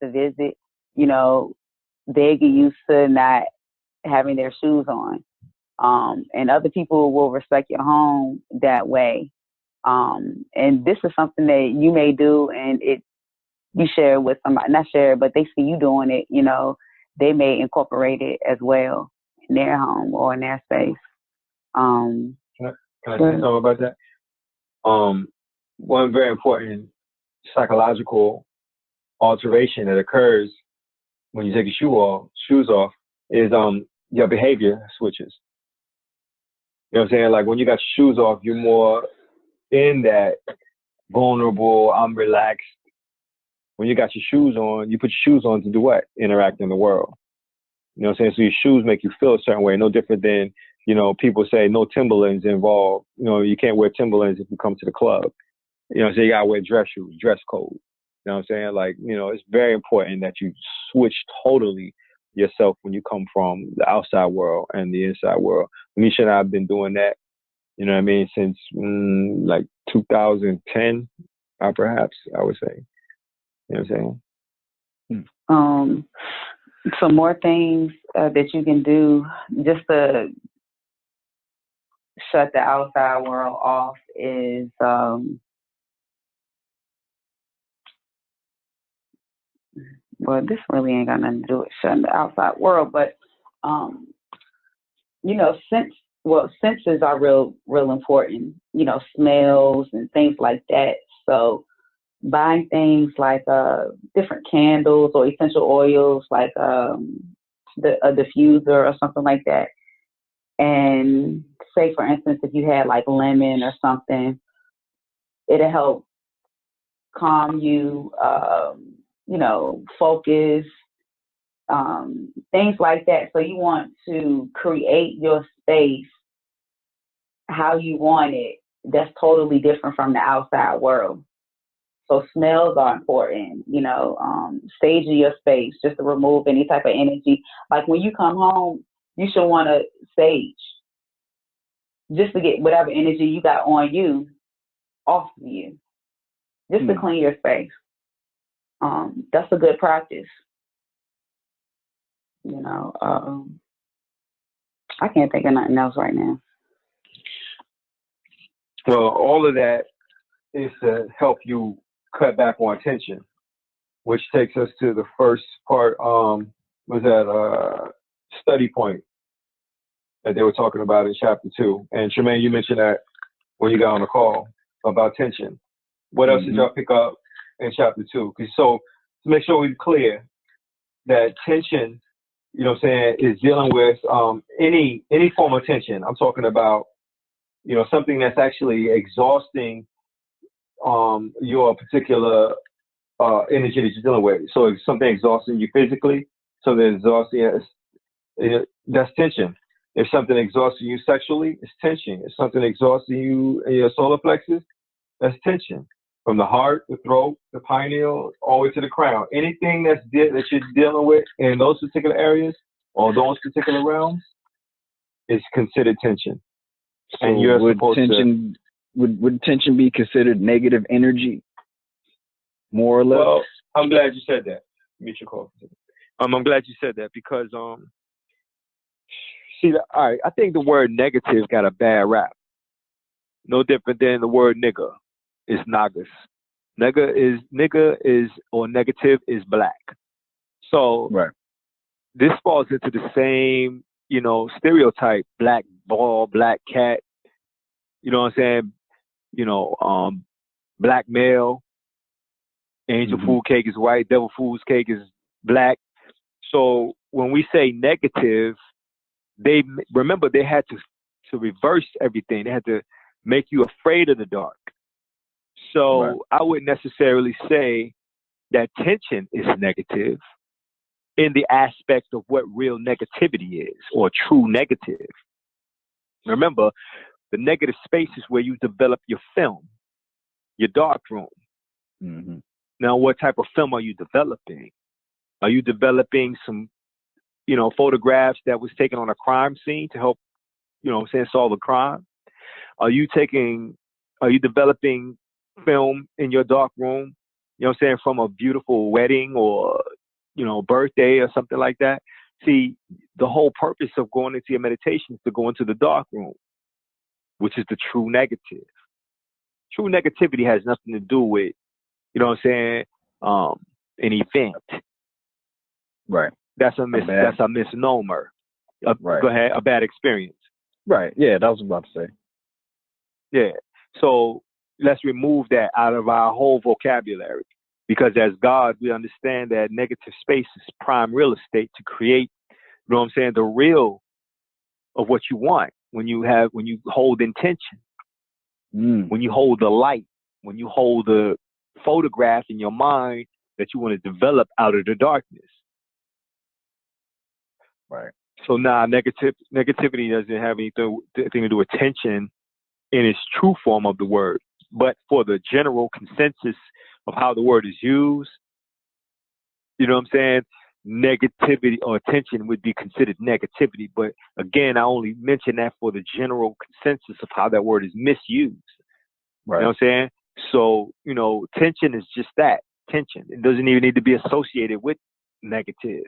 to visit, they get used to not having their shoes on. And other people will respect your home that way. And this is something that you may do and you share with somebody, not share, but they see you doing it, they may incorporate it as well in their home or in their space. Can I say something about that? One very important psychological alteration that occurs when you take your shoes off is your behavior switches. You know what I'm saying? Like when you got your shoes off, you're more in that vulnerable, I'm relaxed. When you got your shoes on, you put your shoes on to do what? Interact in the world. You know what I'm saying? So your shoes make you feel a certain way, no different than, people say no Timberlands involved. You can't wear Timberlands if you come to the club. So you gotta wear dress shoes, dress code. You know what I'm saying? Like, it's very important that you switch totally yourself when you come from the outside world and the inside world. Misha and I have been doing that, since like 2010, perhaps, I would say. You know what I'm saying? Some more things that you can do just to shut the outside world off is well, this really ain't got nothing to do with shutting the outside world, but you know, senses are real important, you know, smells and things like that. So buying things like different candles or essential oils, like a diffuser or something like that. And say, for instance, if you had like lemon or something, it'll help calm you, you know, focus, things like that. So you want to create your space how you want it. That's totally different from the outside world. So smells are important, you know, staging your space just to remove any type of energy. Like when you come home, you should want to sage just to get whatever energy you got on you off of you, just to clean your space. That's a good practice. You know, I can't think of nothing else right now. Well, all of that is to help you cut back on tension, which takes us to the first part. Was that study point that they were talking about in chapter 2? And Tremaine, you mentioned that when you got on the call about tension. What else did y'all pick up in chapter 2? So to make sure we're clear that tension, you know what I'm saying, is dealing with any form of tension. I'm talking about, you know, something that's actually exhausting your particular energy that you're dealing with. So if something exhausting you physically, something exhausting that's tension. If something exhausting you sexually, it's tension. If something exhausting you in your solar plexus, that's tension. From the heart, the throat, the pineal, all the way to the crown. Anything that you're dealing with in those particular areas or those particular realms is considered tension. So and you're would supposed tension would tension be considered negative energy, more or less? Well, I'm glad you said that. Meet your call. I'm glad you said that because see, all right, I think the word negative got a bad rap. No different than the word nigger is nagas. Nigger is or negative is black. So Right. this falls into the same, you know, stereotype, black ball, black cat, you know what I'm saying? You know, black male, angel food cake is white, devil food's cake is black. So when we say negative, they had to reverse everything. They had to make you afraid of the dark. So I wouldn't necessarily say that tension is negative in the aspect of what real negativity is or true negative. Remember, the negative space is where you develop your film, your dark room. Now, what type of film are you developing? Are you developing some, you know, photographs that was taken on a crime scene to help, you know what I'm saying, solve a crime? Are you developing film in your dark room, you know what I'm saying, from a beautiful wedding or, you know, birthday or something like that? See, the whole purpose of going into your meditation is to go into the dark room, which is the true negative. True negativity has nothing to do with, you know what I'm saying, an event. Right. That's a misnomer. Go ahead, a bad experience. Right. Yeah, that was about to say. Yeah. So let's remove that out of our whole vocabulary. Because as God, we understand that negative space is prime real estate to create, you know what I'm saying, the real of what you want when you hold intention, when you hold the light, when you hold the photograph in your mind that you want to develop out of the darkness. Right. So now negativity doesn't have anything to do with tension in its true form of the word. But for the general consensus of how the word is used, you know what I'm saying, negativity or tension would be considered negativity. But again, I only mention that for the general consensus of how that word is misused. Right. You know what I'm saying? So, you know, tension is just that, tension. It doesn't even need to be associated with negative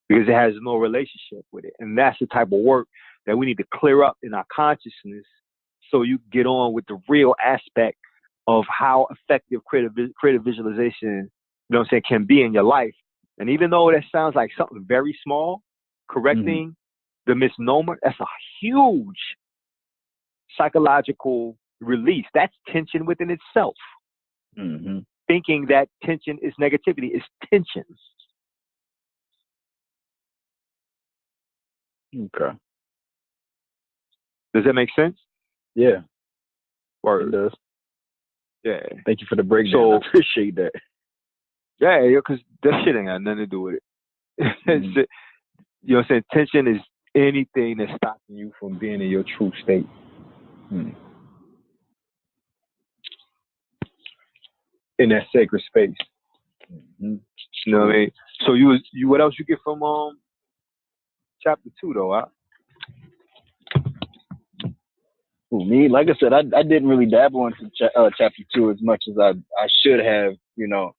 because it has no relationship with it. And that's the type of work that we need to clear up in our consciousness so you get on with the real aspect of how effective creative visualization, you know what I'm saying, can be in your life. And even though that sounds like something very small, correcting the misnomer, that's a huge psychological release. That's tension within itself. Mm-hmm. Thinking that tension is negativity is tension. Okay. Does that make sense? Yeah. Word. It does. Yeah. Thank you for the breakdown. So, I appreciate that. Yeah, because that shit ain't got nothing to do with it. Mm-hmm. You know what I'm saying? Tension is anything that's stopping you from being in your true state. In that sacred space. Mm-hmm. You know what I mean? So you what else you get from chapter 2 though, huh? Me, like I said, I didn't really dabble into chapter 2 as much as I should have. You know,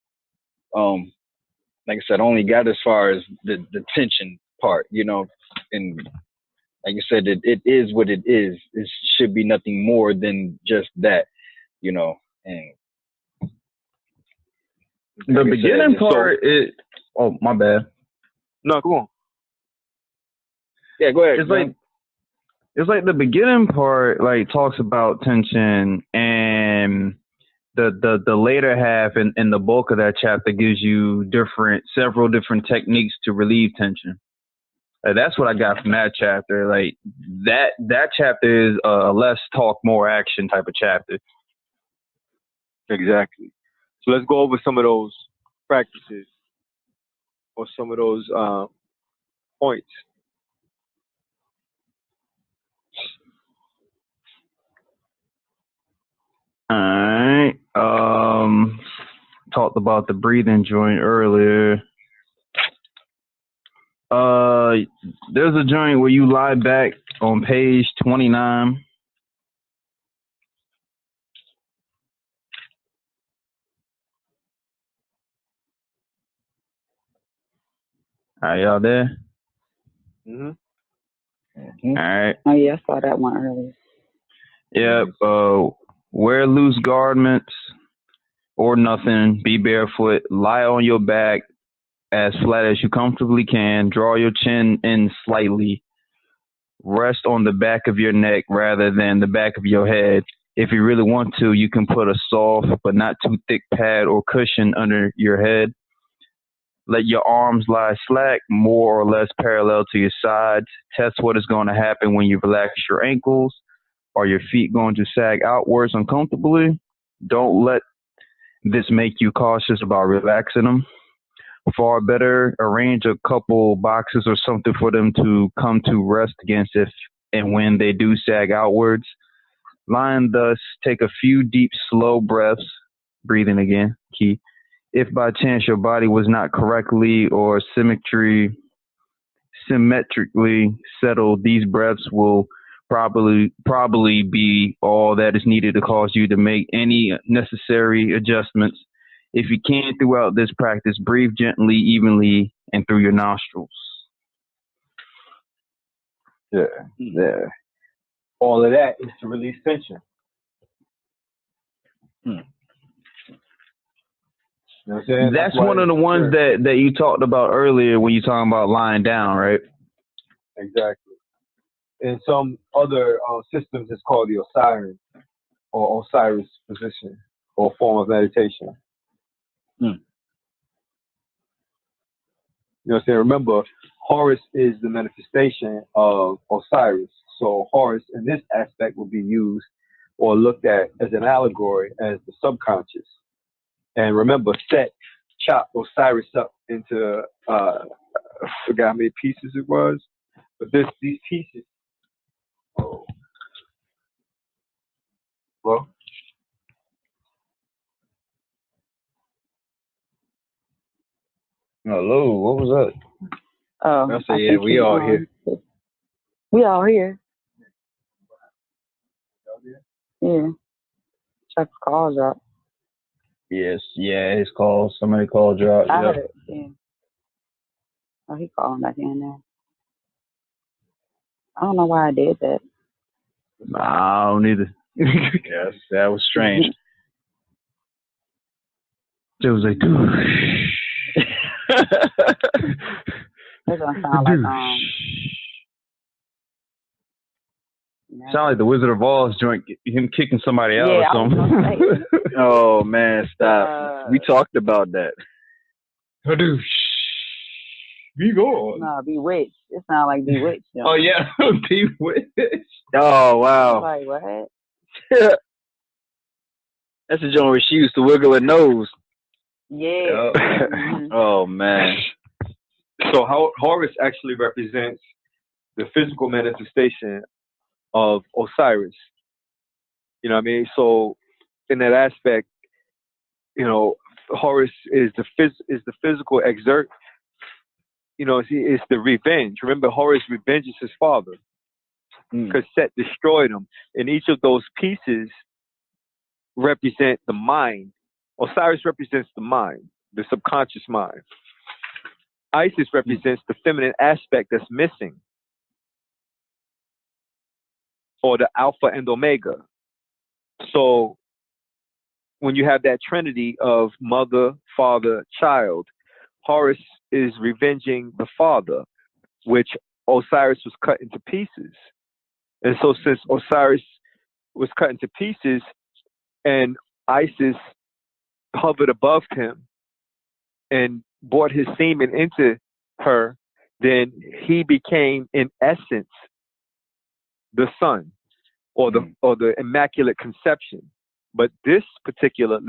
like I said, I only got as far as the tension part. You know, and like I said, it is what it is. It should be nothing more than just that. You know, and the beginning part is. Oh, my bad. No, come on. Yeah, go ahead. It's like the beginning part like talks about tension, and the later half and the bulk of that chapter gives you several different techniques to relieve tension. That's what I got from that chapter. Like that chapter is a less talk, more action type of chapter. Exactly. So let's go over some of those practices or some of those points. All right. Talked about the breathing joint earlier. There's a joint where you lie back on page 29. All right, y'all there? Mm-hmm. All right. Oh yeah, I saw that one earlier. Yep. Wear loose garments or nothing. Be barefoot. Lie on your back as flat as you comfortably can. Draw your chin in slightly. Rest on the back of your neck rather than the back of your head. If you really want to, you can put a soft but not too thick pad or cushion under your head. Let your arms lie slack, more or less parallel to your sides. Test what is going to happen when you relax your ankles. Are your feet going to sag outwards uncomfortably? Don't let this make you cautious about relaxing them. Far better, arrange a couple boxes or something for them to come to rest against if and when they do sag outwards. Lying thus, take a few deep, slow breaths. Breathing again, key. If by chance your body was not correctly or symmetrically settled, these breaths will probably be all that is needed to cause you to make any necessary adjustments. If you can, throughout this practice, breathe gently, evenly, and through your nostrils. Yeah. All of that is to release tension. You know what I'm saying? That's one of the ones that you talked about earlier when you're talking about lying down, right? Exactly. In some other systems, it's called the Osiris or Osiris position or form of meditation. You know what I'm saying? Remember, Horus is the manifestation of Osiris. So Horus in this aspect will be used or looked at as an allegory as the subconscious. And remember, Set chopped Osiris up into, I forgot how many pieces it was, but these pieces. Oh. Well. Hello, what was that? Oh, I say, yeah, we all here. We all here. Yeah. Chuck's call dropped. Yes, yeah, his call. Somebody called drop. I heard it. Yeah. Oh, he calling back in now. I don't know why I did that. I don't either. Yes, that was strange. It was like, dude. That's gonna sound like Sound like the Wizard of Oz joint, him kicking somebody out or something. Oh man, stop. We talked about that. Hadoosh. Be gone. No, Bewitched. It sounds like Bewitched. Though. Oh yeah, Bewitched. Oh wow. Like what? That's a joint where she used to wiggle her nose. Yeah. Oh man. So Horus actually represents the physical manifestation of Osiris. You know what I mean? So in that aspect, you know, Horus is the physical exert. You know, it's the revenge. Remember, Horus revenges his father because Set destroyed him, and each of those pieces represent the mind. Osiris represents the mind, the subconscious mind. Isis represents the feminine aspect that's missing, or the alpha and omega. So when you have that trinity of mother, father, child, Horus is revenging the father, which Osiris was cut into pieces. And so since Osiris was cut into pieces and Isis hovered above him and brought his semen into her, then he became in essence the son, or the immaculate conception. But this particular,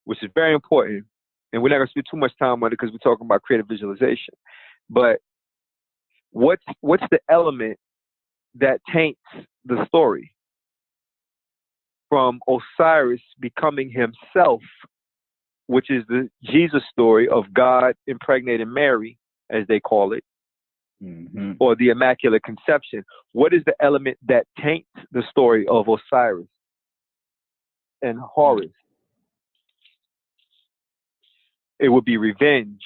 which is very important, and we're not going to spend too much time on it because we're talking about creative visualization. But what's the element that taints the story from Osiris becoming himself, which is the Jesus story of God impregnating Mary, as they call it, or the Immaculate Conception? What is the element that taints the story of Osiris and Horus? It would be revenge.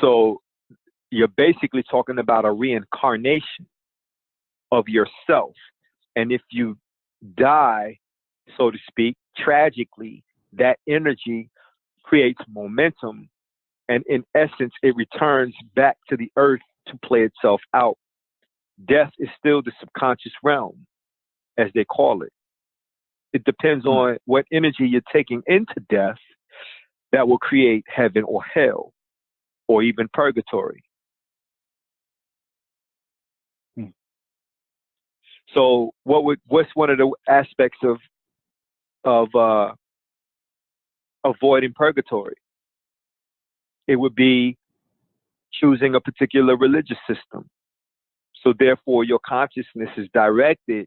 So you're basically talking about a reincarnation of yourself. And if you die, so to speak, tragically, that energy creates momentum. And in essence, it returns back to the earth to play itself out. Death is still the subconscious realm, as they call it. It depends on what energy you're taking into death that will create heaven or hell, or even purgatory. So what's one of the aspects of avoiding purgatory? It would be choosing a particular religious system. So therefore, your consciousness is directed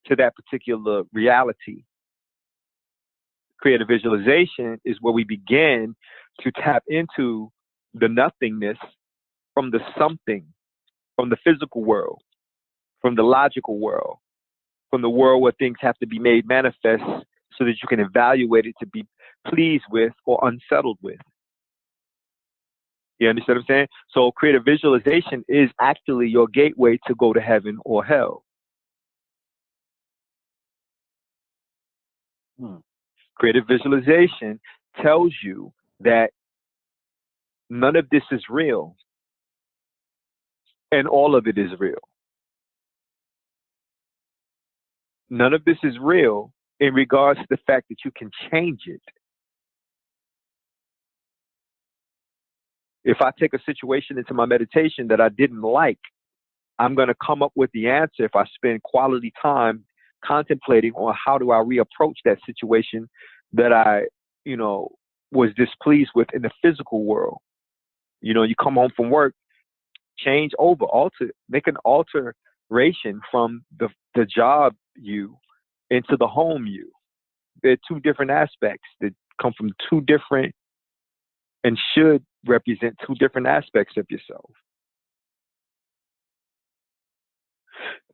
to that particular reality. Creative visualization is where we begin to tap into the nothingness from the something, from the physical world, from the logical world, from the world where things have to be made manifest so that you can evaluate it to be pleased with or unsettled with. You understand what I'm saying? So creative visualization is actually your gateway to go to heaven or hell. Creative visualization tells you that none of this is real, and all of it is real. None of this is real in regards to the fact that you can change it. If I take a situation into my meditation that I didn't like, I'm going to come up with the answer if I spend quality time contemplating on how do I reapproach that situation that I, was displeased with in the physical world. You come home from work, change over, make an alteration from the job you into the home you. They're two different aspects that come from two different and should represent two different aspects of yourself.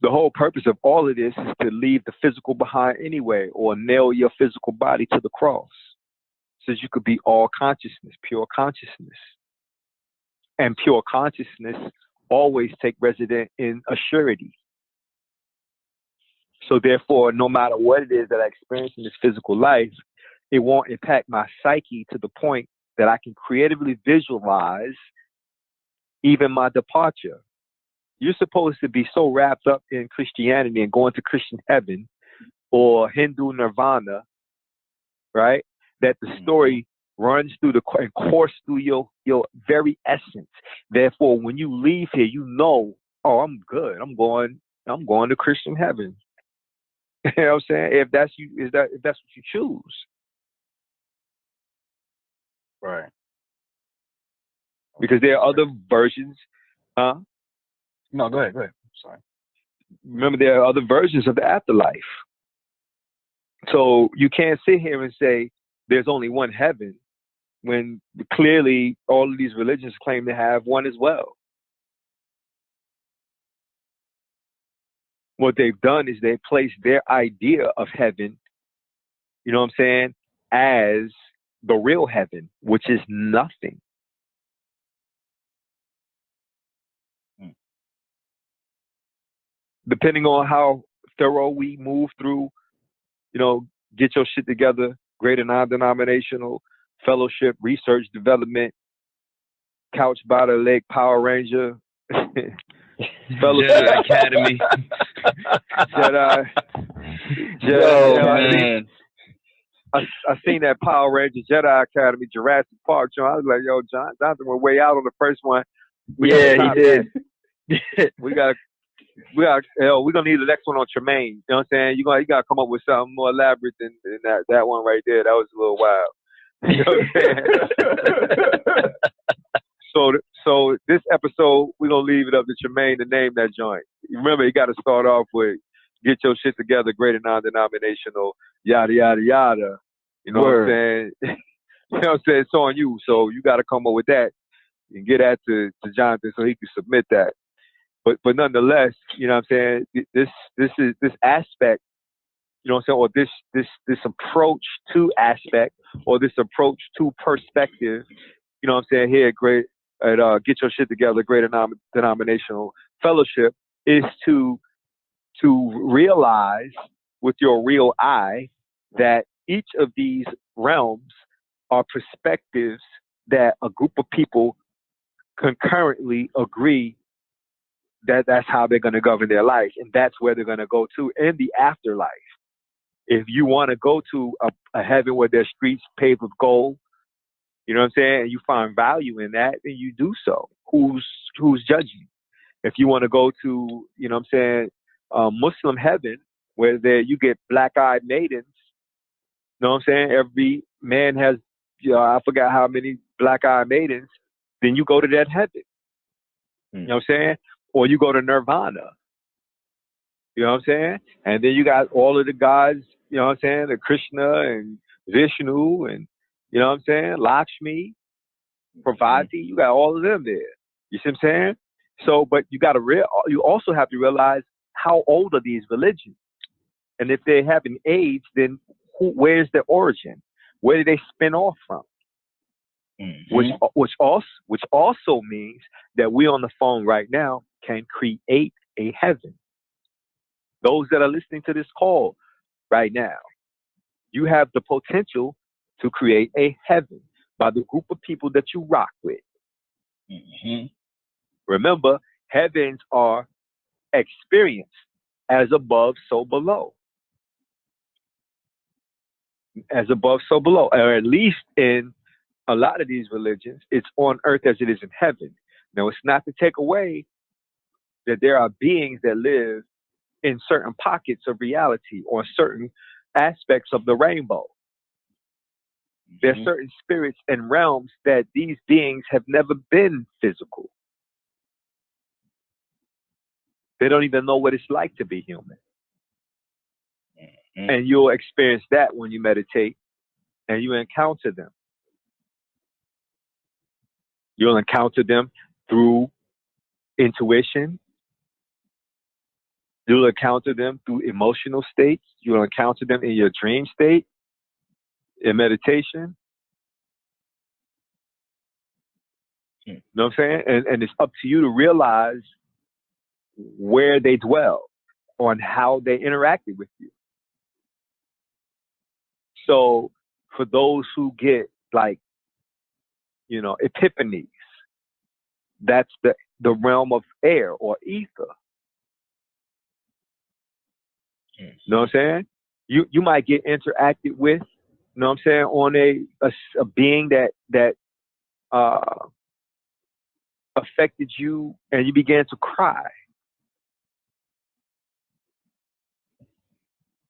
The whole purpose of all of this is to leave the physical behind anyway, or nail your physical body to the cross, so that you could be all consciousness, pure consciousness. And pure consciousness always take resident in a surety. So therefore, no matter what it is that I experience in this physical life, it won't impact my psyche to the point that I can creatively visualize even my departure. you're supposed to be so wrapped up in Christianity and going to Christian heaven or Hindu nirvana, right? That the story runs through and course through your very essence. Therefore, when you leave here, you know, oh, I'm good. I'm going to Christian heaven. You know what I'm saying? If that's what you choose. Right. Because there are other versions, huh? No, go ahead. Sorry. Remember, there are other versions of the afterlife. So you can't sit here and say there's only one heaven when clearly all of these religions claim to have one as well. What they've done is they've placed their idea of heaven, you know what I'm saying, as the real heaven, which is nothing. Depending on how thorough we move through, you know, get your shit together, greater non-denominational, fellowship, research, development, couch by the lake, Power Ranger, fellowship, Jedi Academy. Jedi. Yo, you know, man. I seen that Power Ranger, Jedi Academy, Jurassic Park. I was like, yo, Jonathan went way out on the first one. Yeah, he did. We're gonna need the next one on Tremaine. You know what I'm saying? You gotta come up with something more elaborate than that one right there. That was a little wild. You know what I'm saying? So this episode we're gonna leave it up to Tremaine to name that joint. Remember, you gotta start off with get your shit together, greater non-denominational, yada yada yada. You know what I'm saying? You know what I'm saying? It's on you. So you gotta come up with that and get that to Jonathan so he can submit that. But nonetheless, you know what I'm saying, this aspect, you know what I'm saying, or this approach to aspect, or this approach to perspective, you know what I'm saying, here at Get Your Shit Together, Greater Denominational Fellowship, is to realize with your real eye that each of these realms are perspectives that a group of people concurrently agree that's how they're going to govern their life, and that's where they're going to go to in the afterlife. If you want to go to a heaven where there's streets paved with gold, you know what I'm saying, and you find value in that, then you do so. Who's judging? If you want to go to, you know what I'm saying, Muslim heaven where you get black-eyed maidens, you know what I'm saying, every man has, you know, I forgot how many black-eyed maidens, then you go to that heaven. You know what I'm saying? Or you go to Nirvana. You know what I'm saying? And then you got all of the gods, you know what I'm saying? The Krishna and Vishnu and, you know what I'm saying? Lakshmi, Parvati, you got all of them there. You see what I'm saying? So, but you also have to realize how old are these religions? And if they have an age, then where's their origin? Where did they spin off from? Which also means that we on the phone right now can create a heaven. Those that are listening to this call right now, you have the potential to create a heaven by the group of people that you rock with. Remember, heavens are experienced as above, so below. As above, so below. Or at least in a lot of these religions, it's on earth as it is in heaven. Now, it's not to take away that there are beings that live in certain pockets of reality or certain aspects of the rainbow. There are certain spirits and realms that these beings have never been physical. They don't even know what it's like to be human. And you'll experience that when you meditate and you encounter them. You'll encounter them through intuition. You'll encounter them through emotional states. You'll encounter them in your dream state, in meditation. You know what I'm saying? And it's up to you to realize where they dwell, on how they interacted with you. So for those who get like, you know, epiphanies, that's the realm of air or ether. You know what I'm saying? You might get interacted with, you know what I'm saying, on a being that affected you, and you began to cry.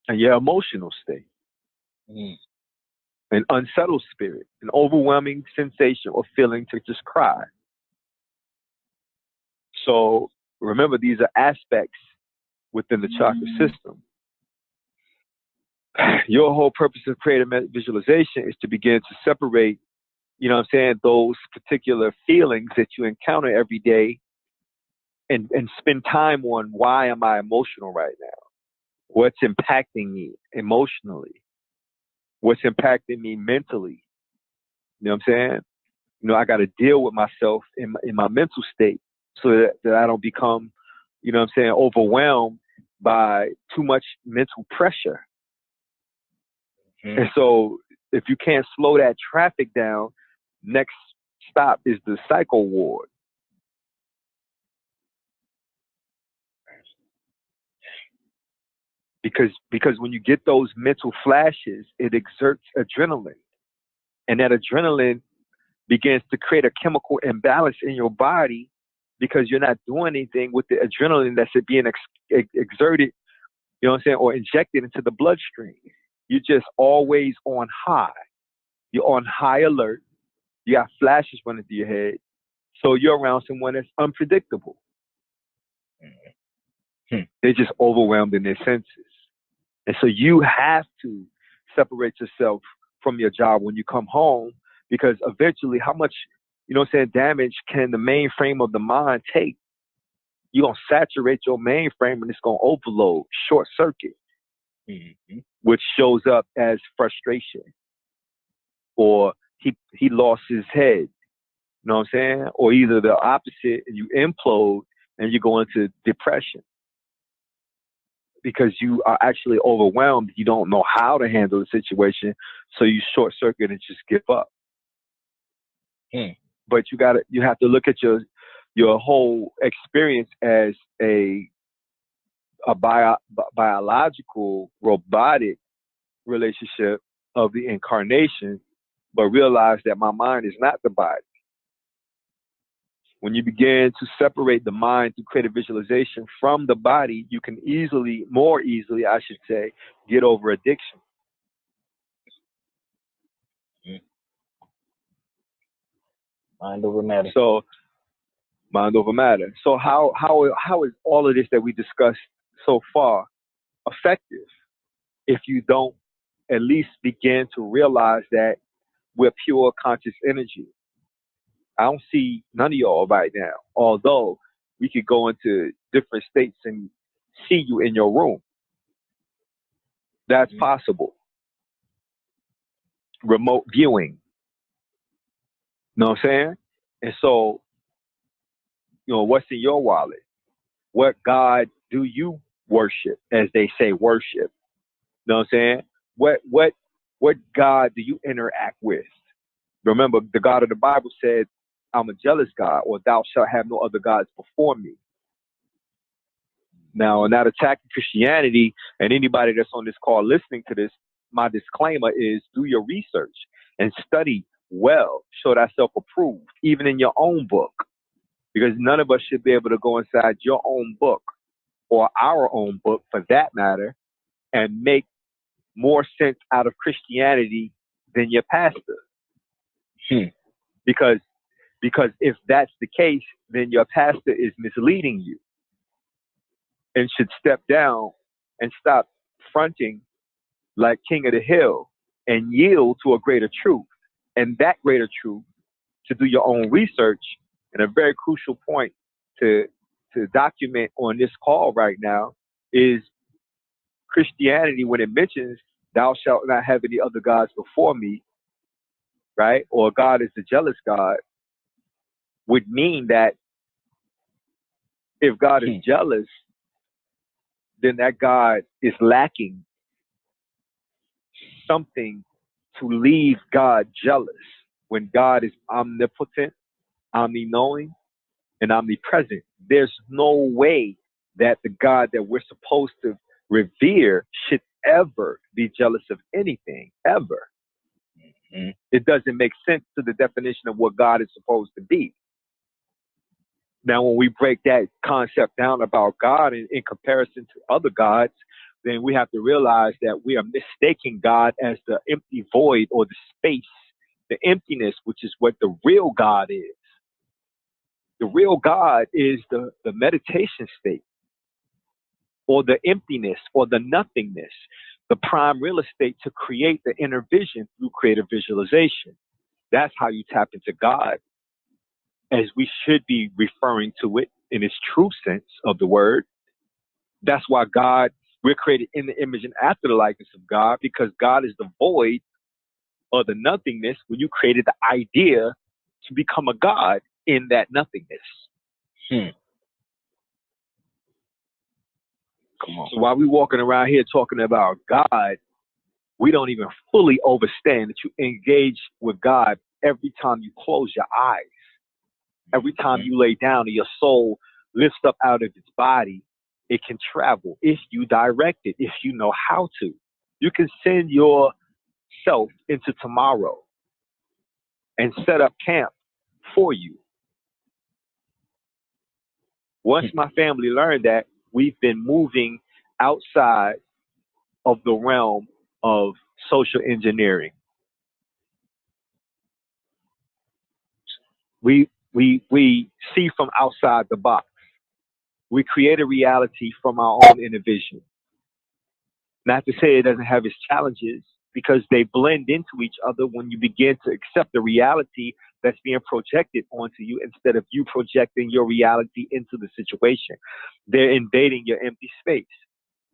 And your emotional state, an unsettled spirit, an overwhelming sensation or feeling to just cry. So remember, these are aspects within the chakra system. Your whole purpose of creative visualization is to begin to separate, you know what I'm saying, those particular feelings that you encounter every day, and spend time on, why am I emotional right now? What's impacting me emotionally? What's impacting me mentally? You know what I'm saying? You know, I got to deal with myself in my mental state, so that I don't become, you know what I'm saying, overwhelmed by too much mental pressure. And so if you can't slow that traffic down, next stop is the psycho ward. Because when you get those mental flashes, it exerts adrenaline. And that adrenaline begins to create a chemical imbalance in your body, because you're not doing anything with the adrenaline that's being exerted, you know what I'm saying, or injected into the bloodstream. You're just always on high. You're on high alert. You got flashes running through your head. So you're around someone that's unpredictable. They're just overwhelmed in their senses. And so you have to separate yourself from your job when you come home, because eventually, how much, you know what I'm saying, damage can the mainframe of the mind take? You're going to saturate your mainframe, and it's going to overload, short circuit, which shows up as frustration, or he lost his head, you know what I'm saying? Or either the opposite, and you implode and you go into depression because you are actually overwhelmed. You don't know how to handle the situation, so you short circuit and just give up. But you have to look at your whole experience as a biological, robotic relationship of the incarnation, but realize that my mind is not the body. When you begin to separate the mind through creative visualization from the body, you can more easily, I should say, get over addiction. Mind over matter. So, mind over matter. So how is all of this that we discussed so far effective if you don't at least begin to realize that we're pure conscious energy? I don't see none of y'all right now, although we could go into different states and see you in your room. That's possible. Remote viewing. You know what I'm saying? And so, you know, what's in your wallet? What God do you worship, as they say, worship? You know what I'm saying? What God do you interact with? Remember, the God of the Bible said, I'm a jealous God, or thou shalt have no other gods before me. Now, I'm not attacking Christianity, and anybody that's on this call listening to this, my disclaimer is, do your research and study well. Show thyself approved, even in your own book, because none of us should be able to go inside your own book, or our own book for that matter, and make more sense out of Christianity than your pastor. Because if that's the case, then your pastor is misleading you, and should step down and stop fronting like King of the Hill and yield to a greater truth. And that greater truth, to do your own research, and a very crucial point to document on this call right now, is Christianity, when it mentions thou shalt not have any other gods before me, right? Or God is the jealous God, would mean that if God is jealous, then that God is lacking something to leave God jealous, when God is omnipotent, omni-knowing, and omnipresent. There's no way that the God that we're supposed to revere should ever be jealous of anything, ever. It doesn't make sense to the definition of what God is supposed to be. Now, when we break that concept down about God in comparison to other gods, then we have to realize that we are mistaking God as the empty void or the space, the emptiness, which is what the real God is. The real God is the meditation state, or the emptiness, or the nothingness, the prime real estate to create the inner vision through creative visualization. That's how you tap into God, as we should be referring to it in its true sense of the word. That's why we're created in the image and after the likeness of God, because God is the void or the nothingness when you created the idea to become a God in that nothingness. Come on. So while we're walking around here talking about God, we don't even fully understand that you engage with God every time you close your eyes. Every time you lay down and your soul lifts up out of its body, it can travel if you direct it, if you know how to. You can send yourself into tomorrow and set up camp for you. Once my family learned that, we've been moving outside of the realm of social engineering. We see from outside the box. We create a reality from our own inner vision. Not to say it doesn't have its challenges, because they blend into each other when you begin to accept the reality that's being projected onto you instead of you projecting your reality into the situation. They're invading your empty space.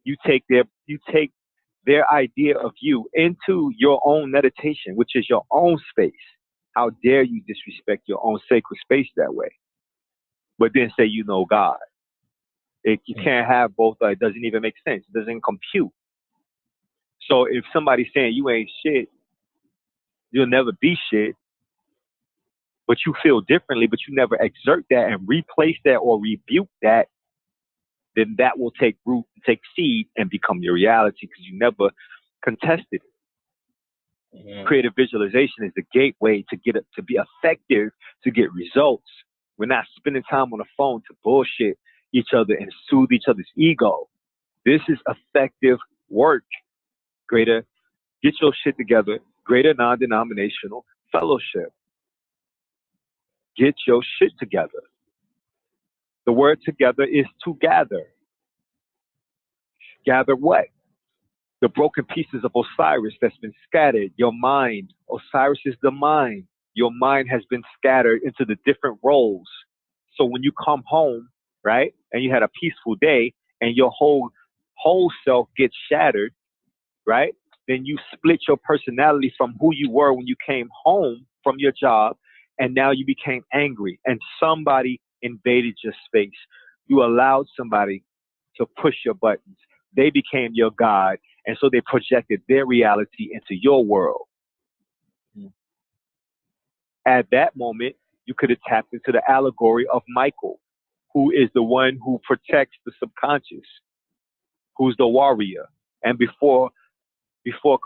You take their idea of you into your own meditation, which is your own space. How dare you disrespect your own sacred space that way? But then say you know God. You can't have both. It doesn't even make sense. It doesn't compute. So if somebody's saying you ain't shit, you'll never be shit, but you feel differently, but you never exert that and replace that or rebuke that, then that will take root, take seed, and become your reality because you never contested it. Creative visualization is the gateway to get it to be effective, to get results. We're not spending time on the phone to bullshit each other and soothe each other's ego. This is effective work. Greater, get your shit together. Greater non-denominational fellowship. Get your shit together. The word together is to gather. Gather what? The broken pieces of Osiris that's been scattered. Your mind. Osiris is the mind. Your mind has been scattered into the different roles. So when you come home, right, and you had a peaceful day and your whole self gets shattered, right, then you split your personality from who you were when you came home from your job, and now you became angry and somebody invaded your space. You allowed somebody to push your buttons. They became your God, and so they projected their reality into your world. At that moment, you could have tapped into the allegory of Michael, who is the one who protects the subconscious, who's the warrior. And before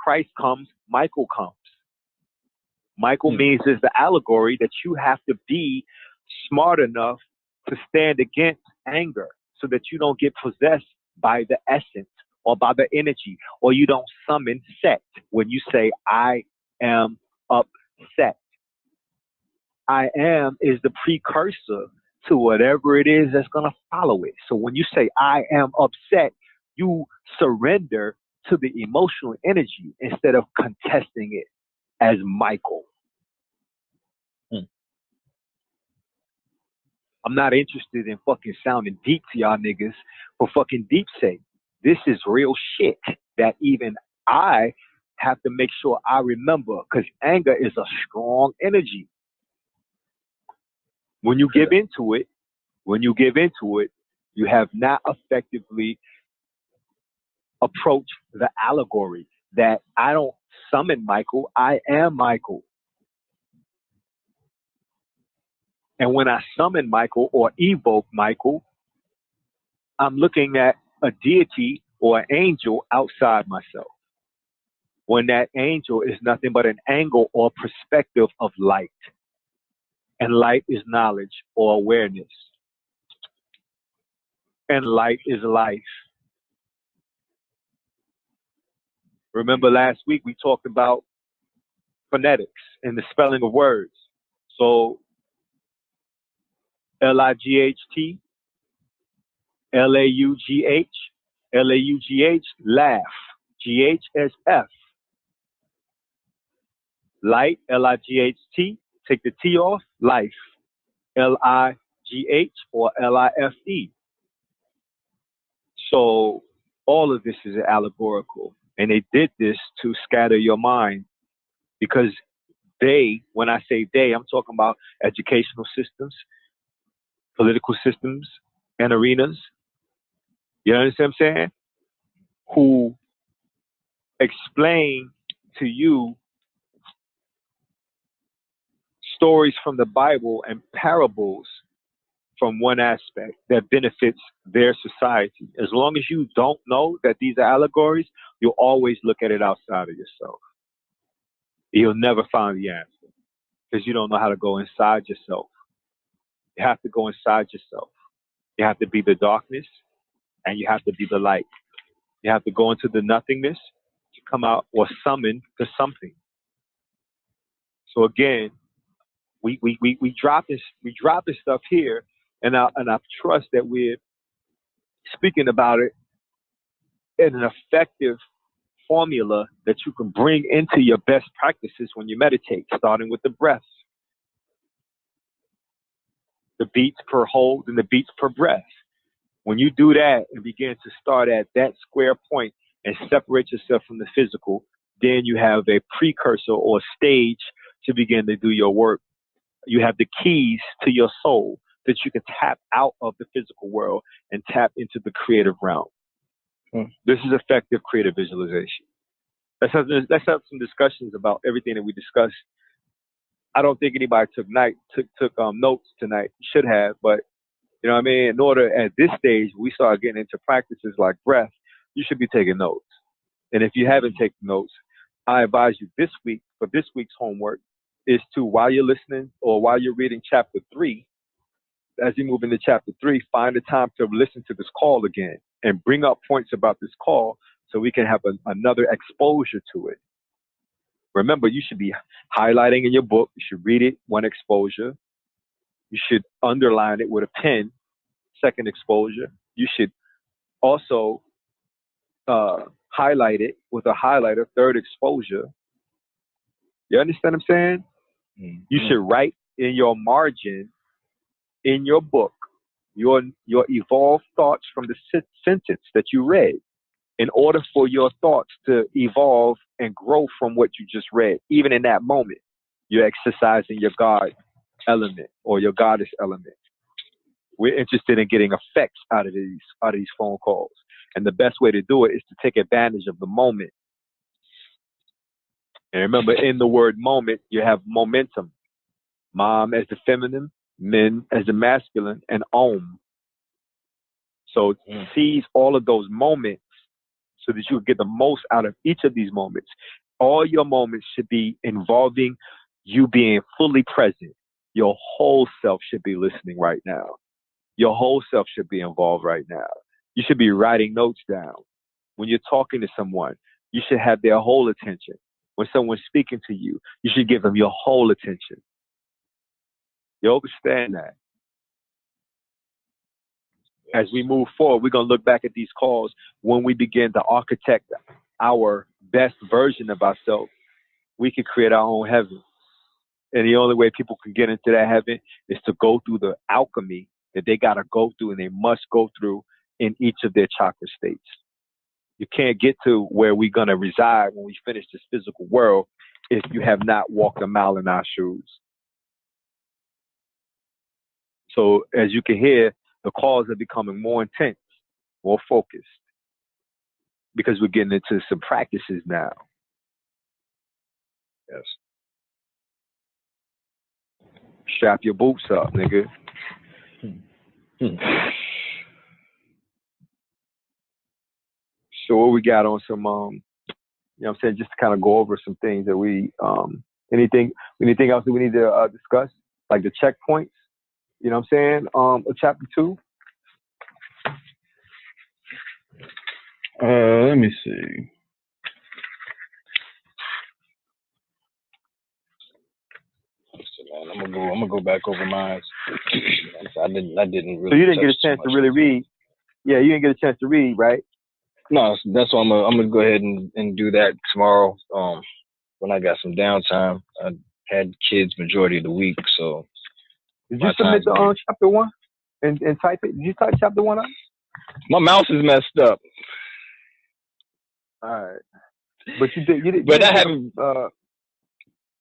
Christ comes, Michael comes. Michael means is the allegory that you have to be smart enough to stand against anger so that you don't get possessed by the essence or by the energy, or you don't summon set when you say, I am upset. I am is the precursor to whatever it is that's going to follow it. So when you say, I am upset, you surrender to the emotional energy instead of contesting it as Michael. I'm not interested in fucking sounding deep to y'all niggas for fucking deep sake. This is real shit that even I have to make sure I remember, because anger is a strong energy. When you give into it, you have not effectively approached the allegory that I don't summon Michael, I am Michael. And when I summon Michael or evoke Michael, I'm looking at a deity or an angel outside myself. When that angel is nothing but an angle or perspective of light. And light is knowledge or awareness. And light is life. Remember last week we talked about phonetics and the spelling of words. So L-I-G-H-T, L-A-U-G-H, L-A-U-G-H, laugh, G-H-S-F. Light, L-I-G-H-T, take the T off, life, L-I-G-H or L-I-F-E. So all of this is allegorical. And they did this to scatter your mind because they, when I say they, I'm talking about educational systems, political systems, and arenas. You understand what I'm saying? Who explain to you stories from the Bible and parables from one aspect that benefits their society. As long as you don't know that these are allegories, you'll always look at it outside of yourself. You'll never find the answer because you don't know how to go inside yourself. You have to go inside yourself. You have to be the darkness and you have to be the light. You have to go into the nothingness to come out or summon to something. So again, we drop this stuff here, and I trust that we're speaking about it in an effective formula that you can bring into your best practices when you meditate, starting with the breath, the beats per hold and the beats per breath. When you do that and begin to start at that square point and separate yourself from the physical, then you have a precursor or stage to begin to do your work. You have the keys to your soul that you can tap out of the physical world and tap into the creative realm. This is effective creative visualization. Let's have some discussions about everything that we discussed. I don't think anybody took notes tonight. You should have, but you know what I mean? In order at this stage, we start getting into practices like breath, you should be taking notes. And if you haven't taken notes, I advise you this week, for this week's homework, is to, while you're listening or while you're reading chapter 3, as you move into chapter 3, find the time to listen to this call again and bring up points about this call so we can have another exposure to it. Remember, you should be highlighting in your book. You should read it, one exposure. You should underline it with a pen, second exposure. You should also highlight it with a highlighter, third exposure. You understand what I'm saying? Mm-hmm. You should write in your margin, in your book, your evolved thoughts from the sentence that you read, in order for your thoughts to evolve and grow from what you just read. Even in that moment, you're exercising your God element or your goddess element. We're interested in getting effects out of these phone calls. And the best way to do it is to take advantage of the moment. And remember, in the word moment, you have momentum. Mom as the feminine, men as the masculine, and om. So seize all of those moments so that you can get the most out of each of these moments. All your moments should be involving you being fully present. Your whole self should be listening right now. Your whole self should be involved right now. You should be writing notes down. When you're talking to someone, you should have their whole attention. When someone's speaking to you, you should give them your whole attention. You understand that? As we move forward, we're going to look back at these calls when we begin to architect our best version of ourselves. We can create our own heaven. And the only way people can get into that heaven is to go through the alchemy that they got to go through and they must go through in each of their chakra states. You can't get to where we're going to reside when we finish this physical world if you have not walked a mile in our shoes. So as you can hear, the calls are becoming more intense, more focused, because we're getting into some practices now. Yes. strap your boots up, nigga. So what we got on some, you know what I'm saying, just to kind of go over some things that we, anything else that we need to discuss, like the checkpoints, you know what I'm saying, chapter 2? Let me see. Man, I'm gonna go back over mine. I didn't really. So you didn't get a chance to really read. Yeah, you didn't get a chance to read, right? No, that's why I'm gonna go ahead and do that tomorrow. When I got some downtime, I had kids majority of the week, so. Did you submit the chapter 1 and type it? Did you type chapter 1 up? My mouse is messed up. All right, but you did. But I haven't.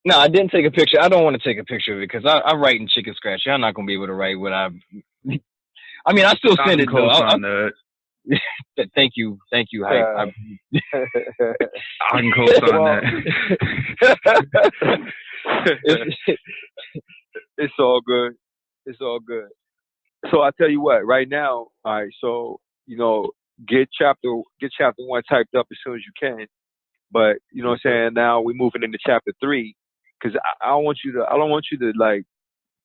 No, I didn't take a picture. I don't want to take a picture of it because I write in chicken scratch. I'm not gonna be able to write what I. I mean, I still send it though. Thank you, Hype. I can co-sign that. It's all good. It's all good. So I tell you what, right now, all right. So you know, get chapter 1 typed up as soon as you can. But you know what I'm saying. Now we're moving into chapter 3 because I don't want you to like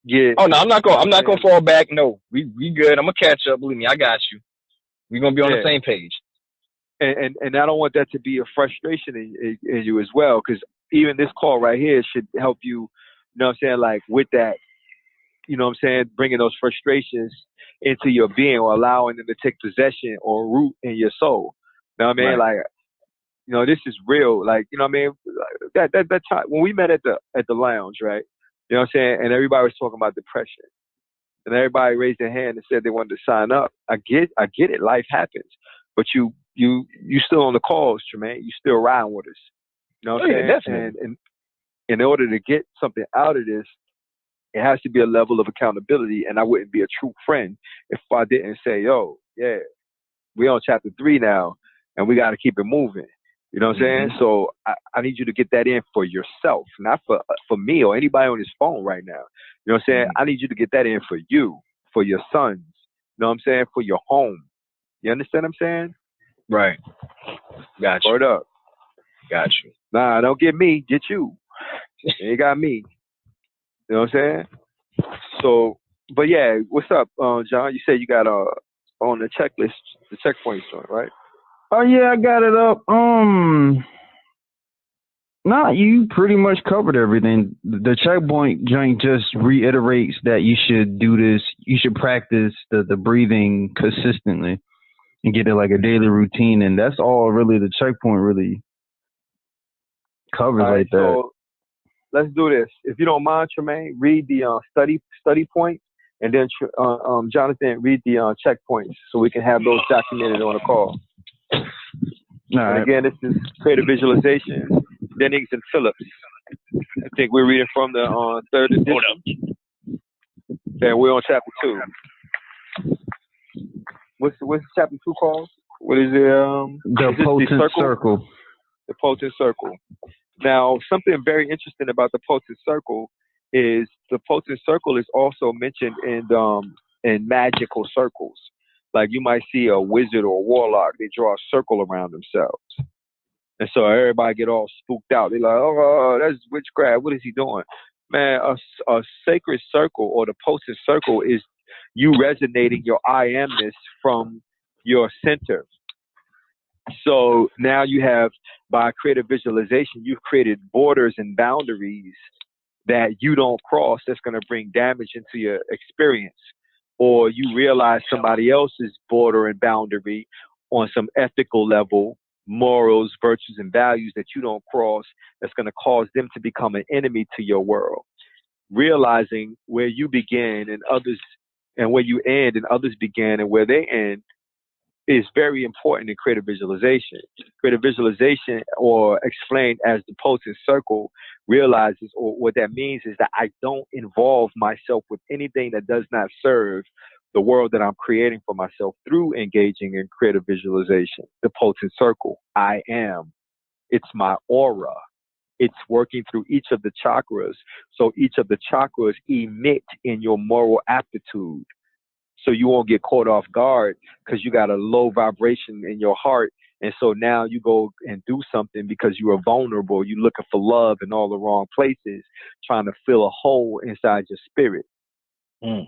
get. Oh no, I'm not gonna fall back. No, we good. I'm gonna catch up. Believe me, I got you. We're gonna be on the same page. And I don't want that to be a frustration in you as well, because even this call right here should help you. You know what I'm saying? Like with that, you know what I'm saying? Bringing those frustrations into your being or allowing them to take possession or root in your soul. You know what I mean? Right. Like, you know, this is real. Like, you know what I mean? That time when we met at the lounge, right? You know what I'm saying? And everybody was talking about depression. And everybody raised their hand and said they wanted to sign up. I get it. Life happens. But you still on the calls, Tremaine. You still riding with us. You know what I'm saying? Definitely. And in order to get something out of this, it has to be a level of accountability. And I wouldn't be a true friend if I didn't say, yo, yeah, we're on chapter 3 now, and we got to keep it moving. You know what I'm saying? So I need you to get that in for yourself, not for me or anybody on his phone right now. You know what I'm saying? I need you to get that in for you, for your sons. You know what I'm saying? For your home. You understand what I'm saying? Right. Got you. Word up. Got you. Nah, don't get me. Get you. You got me. You know what I'm saying? So, but yeah, what's up, John? You said you got on the checklist, the checkpoints joint, right? Oh yeah, I got it up. Nah, you pretty much covered everything. The checkpoint joint just reiterates that you should do this. You should practice the breathing consistently and get it like a daily routine, and that's all really the checkpoint really covers like that. So let's do this. If you don't mind, Tremaine, read the study point, and then Jonathan, read the checkpoints so we can have those documented on the call. And again, this is creative visualization. Dennings and Phillips. I think we're reading from the third edition. And we're on chapter 2. What's chapter 2 called? What is it? The potent circle. The potent circle. Now, something very interesting about the potent circle is the potent circle is also mentioned in magical circles. Like you might see a wizard or a warlock, they draw a circle around themselves. And so everybody get all spooked out. They're like, oh, that's witchcraft. What is he doing? Man, a sacred circle or the potent circle is you resonating your I amness from your center. So now you have, by creative visualization, you've created borders and boundaries that you don't cross that's going to bring damage into your experience. Or you realize somebody else's border and boundary on some ethical level, morals, virtues, and values that you don't cross that's going to cause them to become an enemy to your world. Realizing where you begin and others, and where you end and others begin and where they end is very important in creative visualization. Creative visualization, or explained as the potent circle, realizes, or what that means is that I don't involve myself with anything that does not serve the world that I'm creating for myself through engaging in creative visualization. The potent circle, I am. It's my aura. it's working through each of the chakras. So each of the chakras emit in your moral aptitude. So you won't get caught off guard because you got a low vibration in your heart. And so now you go and do something because you are vulnerable. You're looking for love in all the wrong places, trying to fill a hole inside your spirit. Mm.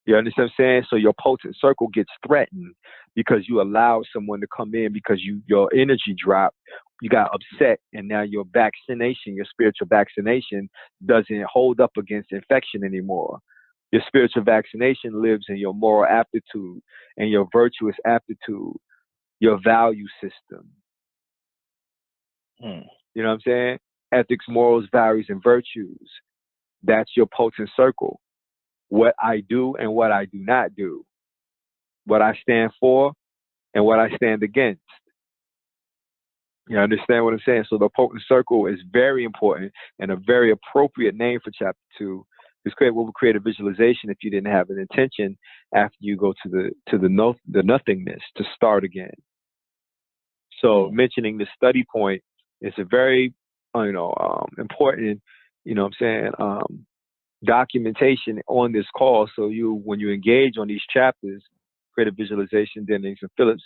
You understand what I'm saying? So your potent circle gets threatened because you allowed someone to come in because your energy dropped. You got upset, and now your vaccination, your spiritual vaccination, doesn't hold up against infection anymore. Your spiritual vaccination lives in your moral aptitude and your virtuous aptitude, your value system. You know what I'm saying? Ethics, morals, values, and virtues. That's your potent circle. What I do and what I do not do. What I stand for and what I stand against. You understand what I'm saying? So the potent circle is very important and a very appropriate name for chapter 2. Because what would create a visualization if you didn't have an intention after you go to the nothingness to start again. So mentioning the study point is a very important, documentation on this call. So when you engage on these chapters, creative visualization, Dennings and Phillips,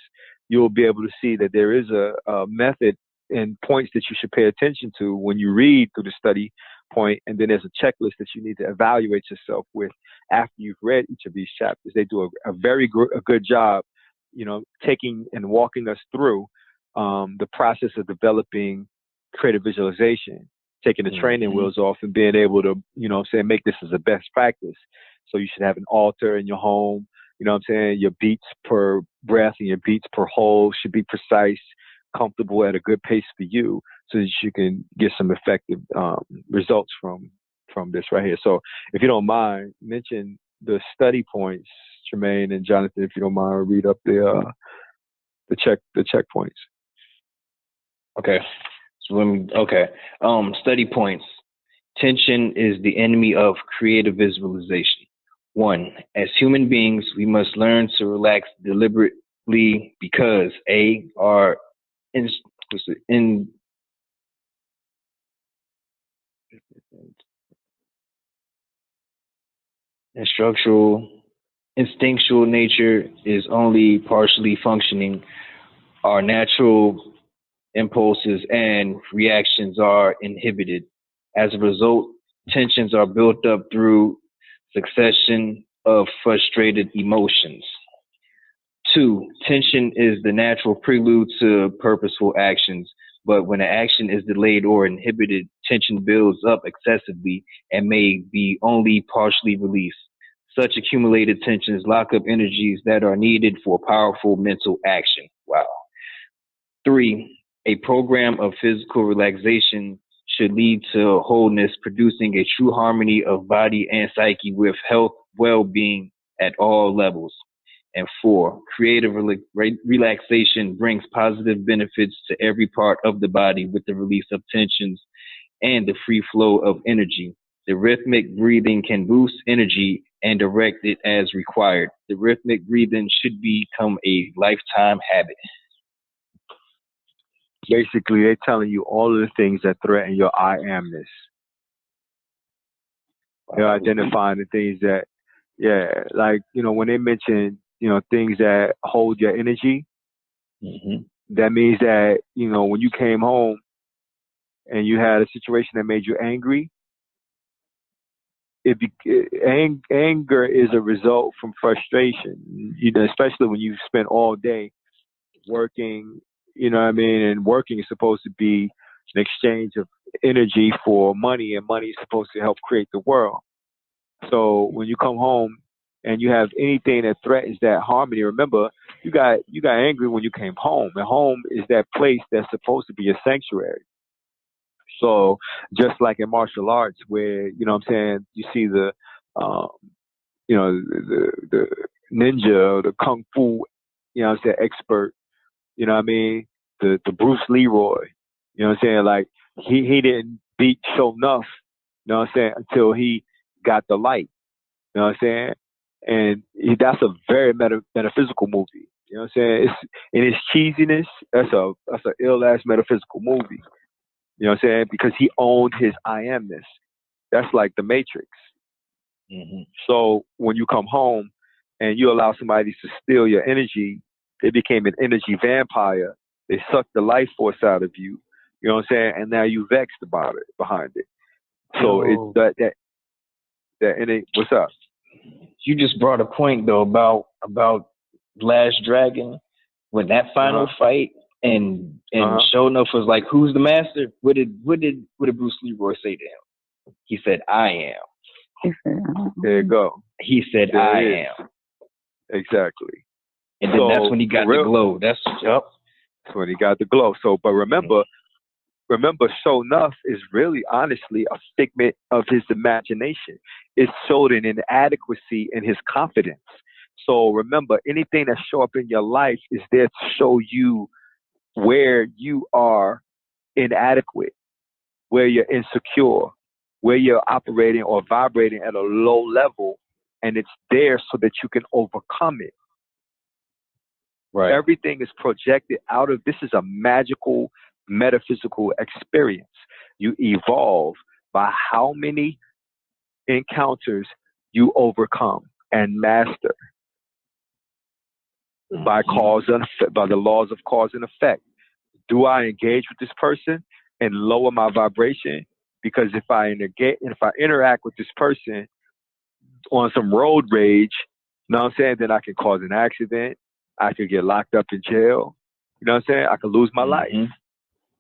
you'll be able to see that there is a method and points that you should pay attention to when you read through the study point. And then there's a checklist that you need to evaluate yourself with after you've read each of these chapters. They do a very good job, taking and walking us through the process of developing creative visualization, taking the training wheels off and being able to, make this as a best practice. So you should have an altar in your home. Your beats per breath and your beats per hold should be precise, comfortable at a good pace for you so that you can get some effective results from this right here. So if you don't mind, mention the study points, Tremaine and Jonathan, if you don't mind, read up the checkpoints. Okay. Study points. Tension is the enemy of creative visualization. 1. As human beings, we must learn to relax deliberately because our instinctual nature is only partially functioning. Our natural impulses and reactions are inhibited. As a result, tensions are built up through succession of frustrated emotions. 2. Tension is the natural prelude to purposeful actions, but when an action is delayed or inhibited, tension builds up excessively and may be only partially released. Such accumulated tensions lock up energies that are needed for powerful mental action. Wow. 3. A program of physical relaxation should lead to wholeness, producing a true harmony of body and psyche with health, well-being at all levels. And 4, creative relaxation brings positive benefits to every part of the body with the release of tensions and the free flow of energy. The rhythmic breathing can boost energy and direct it as required. The rhythmic breathing should become a lifetime habit. Basically, they're telling you all of the things that threaten your I amness. They're identifying the things that, when they mention, things that hold your energy, that means that, when you came home and you had a situation that made you angry, anger is a result from frustration, especially when you spent all day working, and working is supposed to be an exchange of energy for money, and money is supposed to help create the world. So when you come home and you have anything that threatens that harmony, remember, you got angry when you came home, and home is that place that's supposed to be a sanctuary. So just like in martial arts, where you see the the ninja, the kung fu, expert, the Bruce Leroy, like he didn't beat Show Enough, until he got the light, and that's a very metaphysical movie, It's in its cheesiness, that's a ill ass metaphysical movie. You know what I'm saying? Because he owned his I amness. That's like the Matrix. Mm-hmm. So when you come home and you allow somebody to steal your energy, they became an energy vampire. They sucked the life force out of you. You know what I'm saying? And now you vexed about it, behind it. So it's that and it, what's up? You just brought a point though about Last Dragon, when that final fight and sure enough was like, who's the master? What did Bruce Leroy say to him? He said, I am. There you go. He said, there I am. Exactly. And then that's when he got the glow. That's when he got the glow. So, but remember, Show Enough is really, honestly, a figment of his imagination. It showed an inadequacy in his confidence. So remember, anything that show up in your life is there to show you where you are inadequate, where you're insecure, where you're operating or vibrating at a low level, and it's there so that you can overcome it. Right. Everything is projected out of, this is a magical, metaphysical experience. You evolve by how many encounters you overcome and master by by the laws of cause and effect. Do I engage with this person and lower my vibration? Because if I interact with this person on some road rage, you know what I'm saying, then I can cause an accident. I could get locked up in jail. You know what I'm saying? I could lose my life.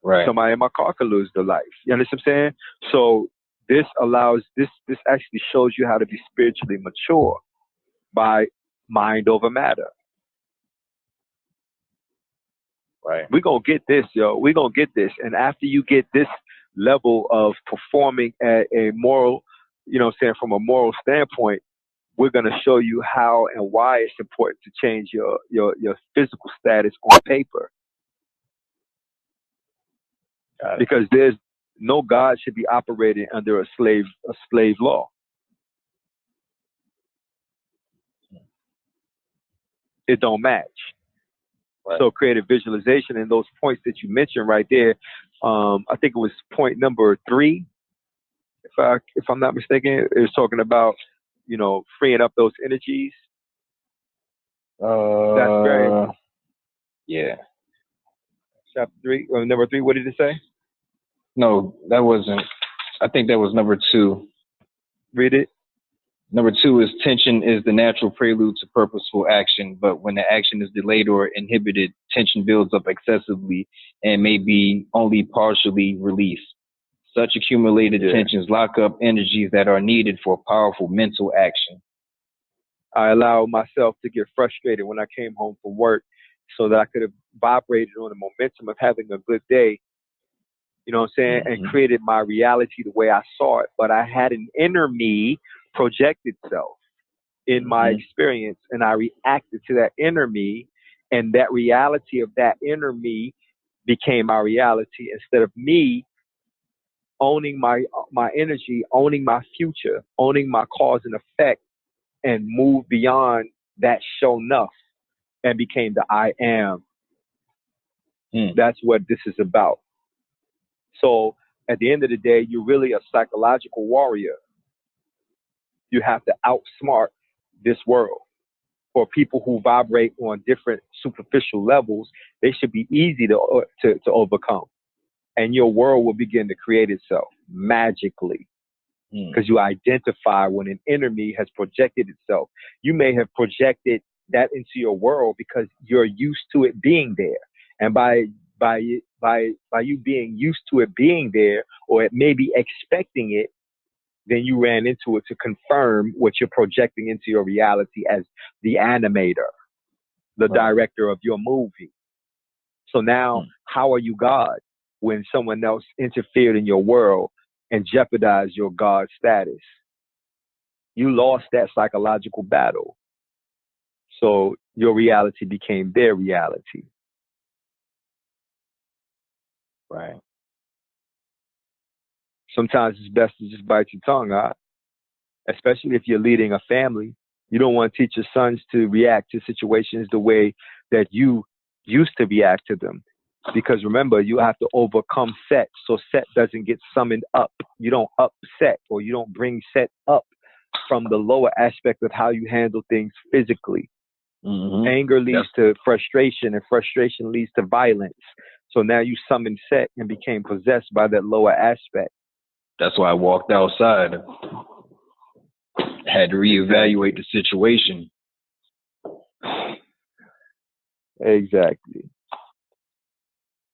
Right. Somebody in my car could lose their life. You understand what I'm saying? So this allows, this actually shows you how to be spiritually mature by mind over matter. Right. We're going to get this, yo. We're going to get this. And after you get this level of performing at a moral, you know what I'm saying, from a moral standpoint, we're going to show you how and why it's important to change your physical status on paper. Because there's no God should be operating under a slave law. It don't match. Right. So creative visualization and those points that you mentioned right there, I think it was point number 3, if I'm not mistaken. It was talking about, you know, freeing up those energies. That's very Chapter 3, or number 3. What did it say? No, that wasn't. I think that was number 2. Read it. Number 2 is tension is the natural prelude to purposeful action, but when the action is delayed or inhibited, tension builds up excessively and may be only partially released. Such accumulated tensions lock up energies that are needed for powerful mental action. I allowed myself to get frustrated when I came home from work so that I could have vibrated on the momentum of having a good day, you know what I'm saying, and created my reality the way I saw it. But I had an inner me project itself in my experience, and I reacted to that inner me, and that reality of that inner me became my reality instead of me owning my energy, owning my future, owning my cause and effect, and move beyond that show enough and became the I am. That's what this is about. So at the end of the day, you're really a psychological warrior. You have to outsmart this world. For people who vibrate on different superficial levels, they should be easy to overcome. And your world will begin to create itself magically. Because you identify when an enemy has projected itself. You may have projected that into your world because you're used to it being there. And by you being used to it being there, or it maybe expecting it, then you ran into it to confirm what you're projecting into your reality as the animator, the director of your movie. So now, how are you God when someone else interfered in your world and jeopardized your God status? You lost that psychological battle. So your reality became their reality. Right. Sometimes it's best to just bite your tongue, huh? Especially if you're leading a family. You don't want to teach your sons to react to situations the way that you used to react to them. Because remember, you have to overcome Set, so Set doesn't get summoned up. You don't upset, or you don't bring Set up from the lower aspect of how you handle things physically. Anger leads to frustration, and frustration leads to violence. So now you summoned Set and became possessed by that lower aspect. That's why I walked outside. Had to reevaluate the situation. Exactly.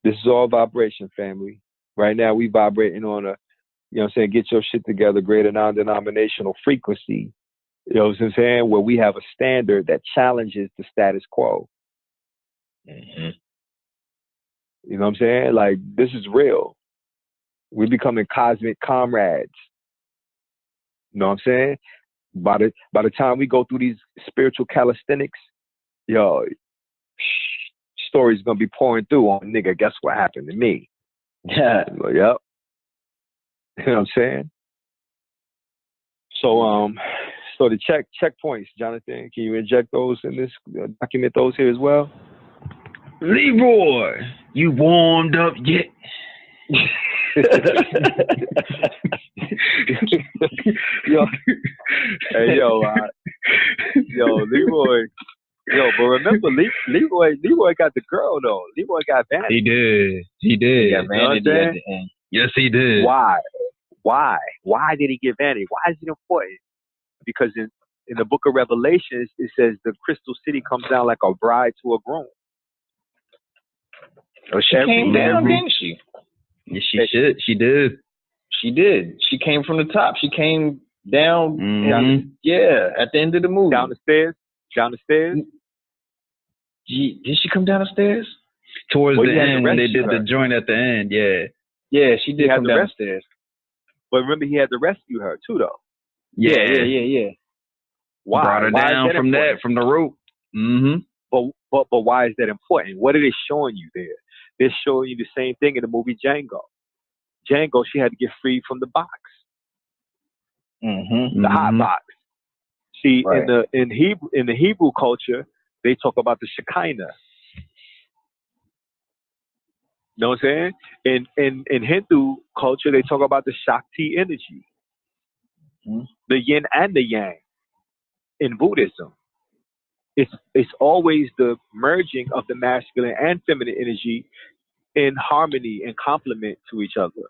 This is all vibration, family. Right now, we vibrating on a, you know what I'm saying, get your shit together, greater non-denominational frequency. You know what I'm saying? Where we have a standard that challenges the status quo. You know what I'm saying? Like, this is real. We're becoming cosmic comrades. You know what I'm saying? By the time we go through these spiritual calisthenics, yo, stories gonna be pouring through on, nigga, guess what happened to me? Yeah. Yep. You know what I'm saying? So so the checkpoints, Jonathan, can you inject those in this, document those here as well? Leroy, you warmed up yet? Yo, hey, Leroy. Yo, but remember, Leroy got the girl though. Leroy got Vanity. He did. He got Vanity at the end. Yes, he did. Why? Why did he get Vanity? Why is it important? Because in the Book of Revelations, it says the Crystal City comes down like a bride to a groom. Oh, she came down, didn't she? Yes, she did. She did. She came from the top. She came down. At the end of the movie. Down the stairs. Did she come down the stairs? Towards the end, when they did the joint at the end, yeah, she did come down the stairs. But remember, he had to rescue her too, though. Yeah. Why? Brought her down from the rope. But why is that important? What are they showing you there? They're showing you the same thing in the movie Django. Django, she had to get free from the box, the hot box. See, in the Hebrew culture, they talk about the Shekinah. You know what I'm saying? In Hindu culture, they talk about the Shakti energy, the yin and the yang. In Buddhism, it's always the merging of the masculine and feminine energy in harmony and complement to each other.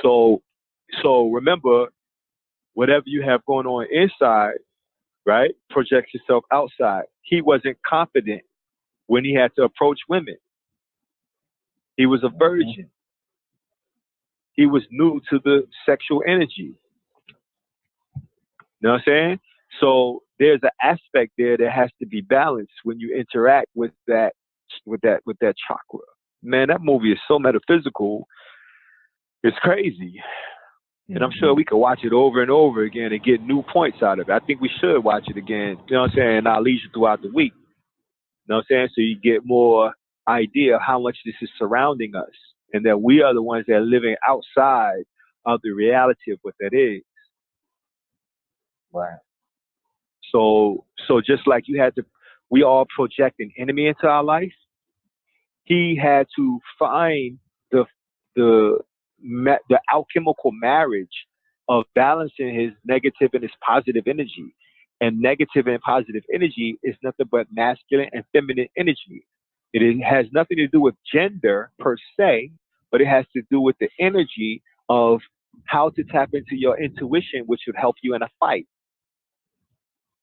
So remember, whatever you have going on inside, right, projects yourself outside. He wasn't confident when he had to approach women. He was a virgin. He was new to the sexual energy. You know what I'm saying? So there's an aspect there that has to be balanced when you interact with that chakra. Man, that movie is so metaphysical. It's crazy. And I'm sure we could watch it over and over again and get new points out of it. I think we should watch it again, you know what I'm saying, in our leisure throughout the week. You know what I'm saying? So you get more idea of how much this is surrounding us, and that we are the ones that are living outside of the reality of what that is. Right. So just like we all project an enemy into our life, he had to find the alchemical marriage of balancing his negative and his positive energy. And negative and positive energy is nothing but masculine and feminine energy. It has nothing to do with gender per se, but it has to do with the energy of how to tap into your intuition, which would help you in a fight.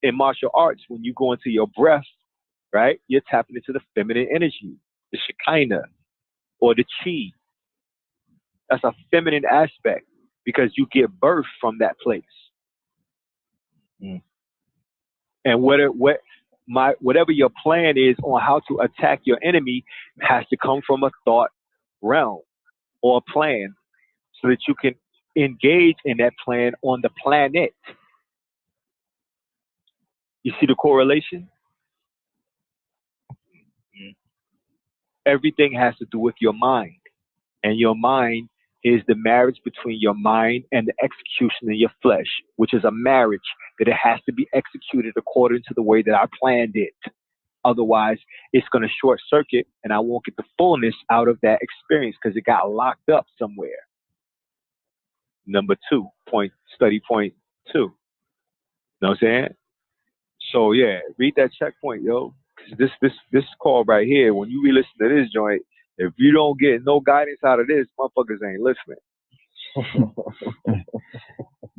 In martial arts, when you go into your breath, right, you're tapping into the feminine energy, the Shekinah or the Chi. That's a feminine aspect because you get birth from that place. And whatever your plan is on how to attack your enemy has to come from a thought realm or a plan so that you can engage in that plan on the planet. You see the correlation? Everything has to do with your mind. And your mind is the marriage between your mind and the execution of your flesh, which is a marriage that it has to be executed according to the way that I planned it. Otherwise, it's going to short circuit and I won't get the fullness out of that experience because it got locked up somewhere. Number 2, study point 2. Know what I'm saying? So yeah, read that checkpoint, yo. This call right here, when you re-listen to this joint, if you don't get no guidance out of this, motherfuckers ain't listening.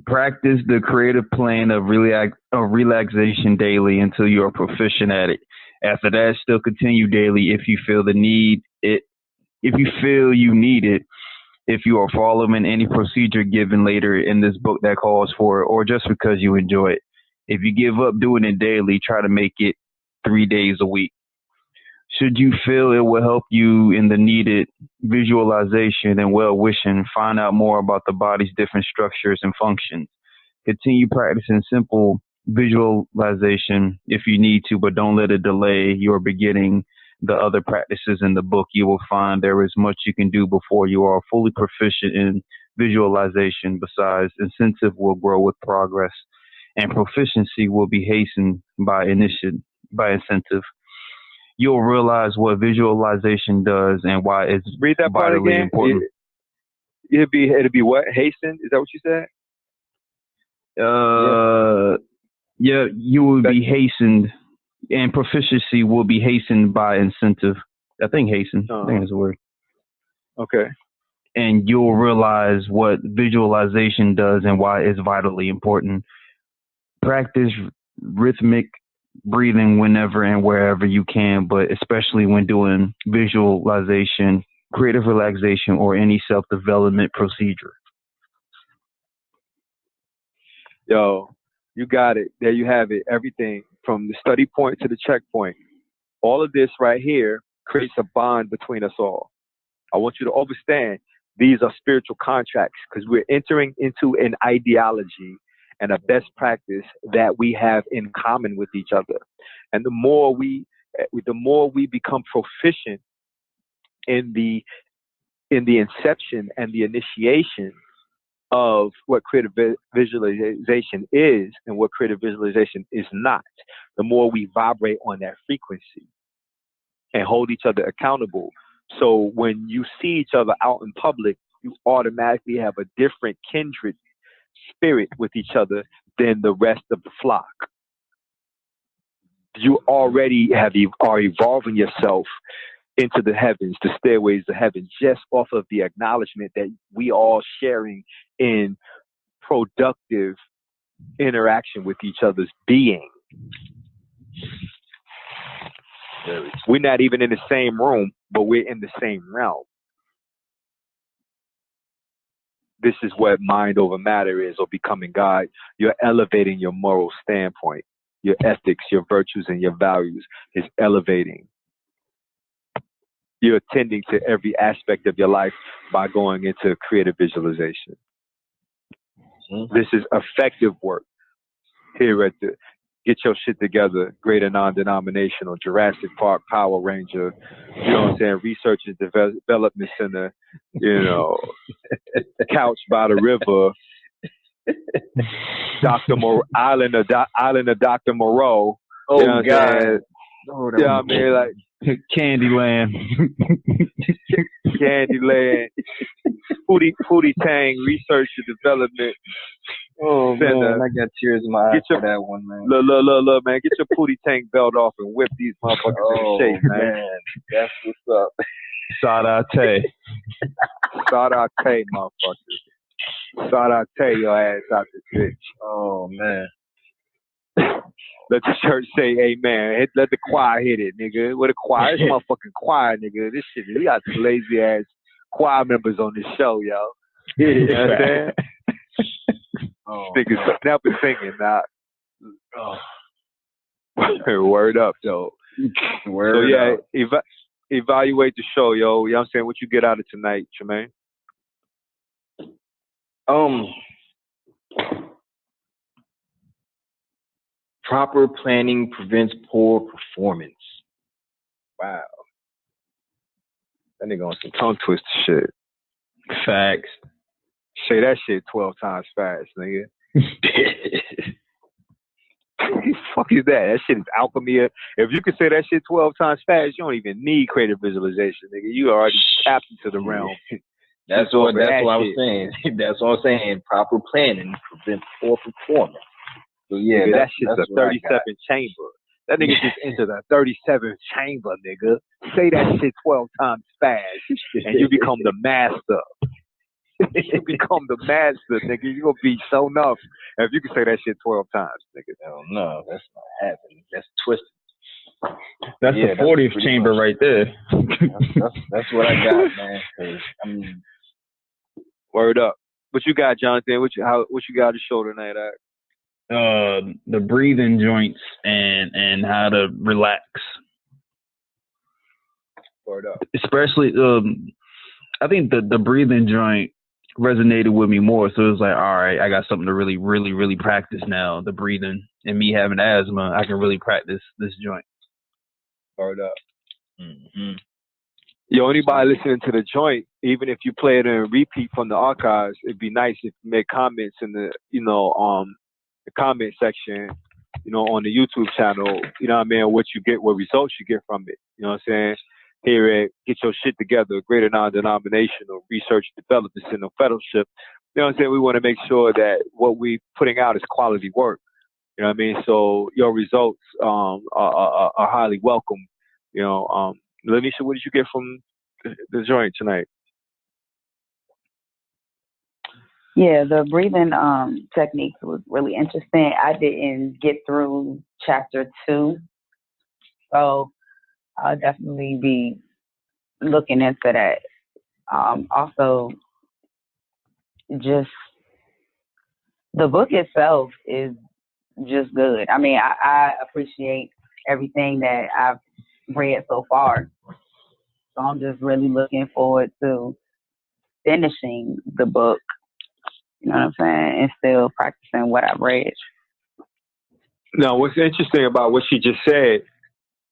Practice the creative plane of relaxation daily until you are proficient at it. After that, still continue daily if you feel the need it. If you feel you need it, if you are following any procedure given later in this book that calls for it, or just because you enjoy it. If you give up doing it daily, try to make it 3 days a week. Should you feel it will help you in the needed visualization and well-wishing, find out more about the body's different structures and functions. Continue practicing simple visualization if you need to, but don't let it delay your beginning the other practices in the book. You will find there is much you can do before you are fully proficient in visualization. Besides, incentive will grow with progress, and proficiency will be hastened by incentive. You'll realize what visualization does and why it's Read that part vitally again. important. It'd be what? Hastened? Is that what you said? Yeah, you will be hastened, and proficiency will be hastened by incentive. I think hastened. I think that's the word. Okay. And you'll realize what visualization does and why it's vitally important. Practice rhythmic breathing whenever and wherever you can, but especially when doing visualization, creative relaxation, or any self-development procedure. Yo, you got it. There you have it. Everything from the study point to the checkpoint. All of this right here creates a bond between us all. I want you to understand these are spiritual contracts because we're entering into an ideology and a best practice that we have in common with each other. And the more we become proficient in the inception and the initiation of what creative visualization is and what creative visualization is not, the more we vibrate on that frequency and hold each other accountable. So when you see each other out in public, you automatically have a different kindred spirit with each other than the rest of the flock. You already are evolving yourself into the heavens, the stairways to heaven, just off of the acknowledgement that we all sharing in productive interaction with each other's being. We're not even in the same room, but we're in the same realm. This is what mind over matter is, or becoming God. You're elevating your moral standpoint, your ethics, your virtues, and your values is elevating. You're attending to every aspect of your life by going into creative visualization. Mm-hmm. This is effective work here at the Get Your Shit Together, Greater Non-Denominational, Jurassic Park, Power Ranger, you know what I'm saying, Research and Development Center, you know, Couch by the River, Island of Dr. Moreau. Oh, you know God. Oh, yeah, I mean, like Candyland. Candyland. Foodie Tang, Research and Development. Oh, Center. man, I got tears in my eyes for that one, man. Look, man. Get your Pootie Tank belt off and whip these motherfuckers in shape, man. That's what's up. Sadate. Sadate, motherfuckers. Sadate your ass out the bitch. Oh, man. Let the church say amen. Let the choir hit it, nigga. What a choir. This motherfucking choir, nigga. This shit, we got some lazy ass choir members on this show, yo. You know what I'm saying? Niggas up and singing now. Word up, though. Word up. Evaluate the show, yo. You know what I'm saying? What you get out of tonight, Tremaine? Proper planning prevents poor performance. Wow. That nigga on some tongue twister shit. Facts. Say that shit 12 times fast, nigga. Fuck is that? That shit is alchemy. If you can say that shit 12 times fast, you don't even need creative visualization, nigga. You already tapped into the realm. That's what I was saying. That's what I'm saying. Proper planning prevents poor performance. So yeah, nigga, that shit's a 37 chamber. That nigga just entered a 37 chamber, nigga. Say that shit 12 times fast, and you become the master. You become the master, nigga. You gonna be so enough if you can say that shit 12 times, nigga. Hell no, that's not happening. That's twisted. That's the 40th chamber right there. That's what I got, man. 'Cause, I mean, word up. What you got, Jonathan? What you got to show tonight, the breathing joints and how to relax. Word up. Especially, I think the breathing joint resonated with me more. So it was like, all right, I got something to really, really, really practice now. The breathing, and me having asthma, I can really practice this joint. Word up. Mm-hmm. Yo, anybody listening to the joint, even if you play it in a repeat from the archives, it'd be nice if you make comments in the, the comment section, on the YouTube channel, you know what I mean, what you get, what results you get from it. You know what I'm saying? Here at Get Your Shit Together, Greater Non-Denominational Research Development Center Fellowship. You know what I'm saying? We want to make sure that what we're putting out is quality work. You know what I mean? So your results are highly welcome. Lanisha, what did you get from the joint tonight? Yeah, the breathing techniques was really interesting. I didn't get through chapter 2, so I'll definitely be looking into that. Also, just the book itself is just good. I mean, I appreciate everything that I've read so far. So I'm just really looking forward to finishing the book, you know what I'm saying, and still practicing what I've read. Now, what's interesting about what she just said,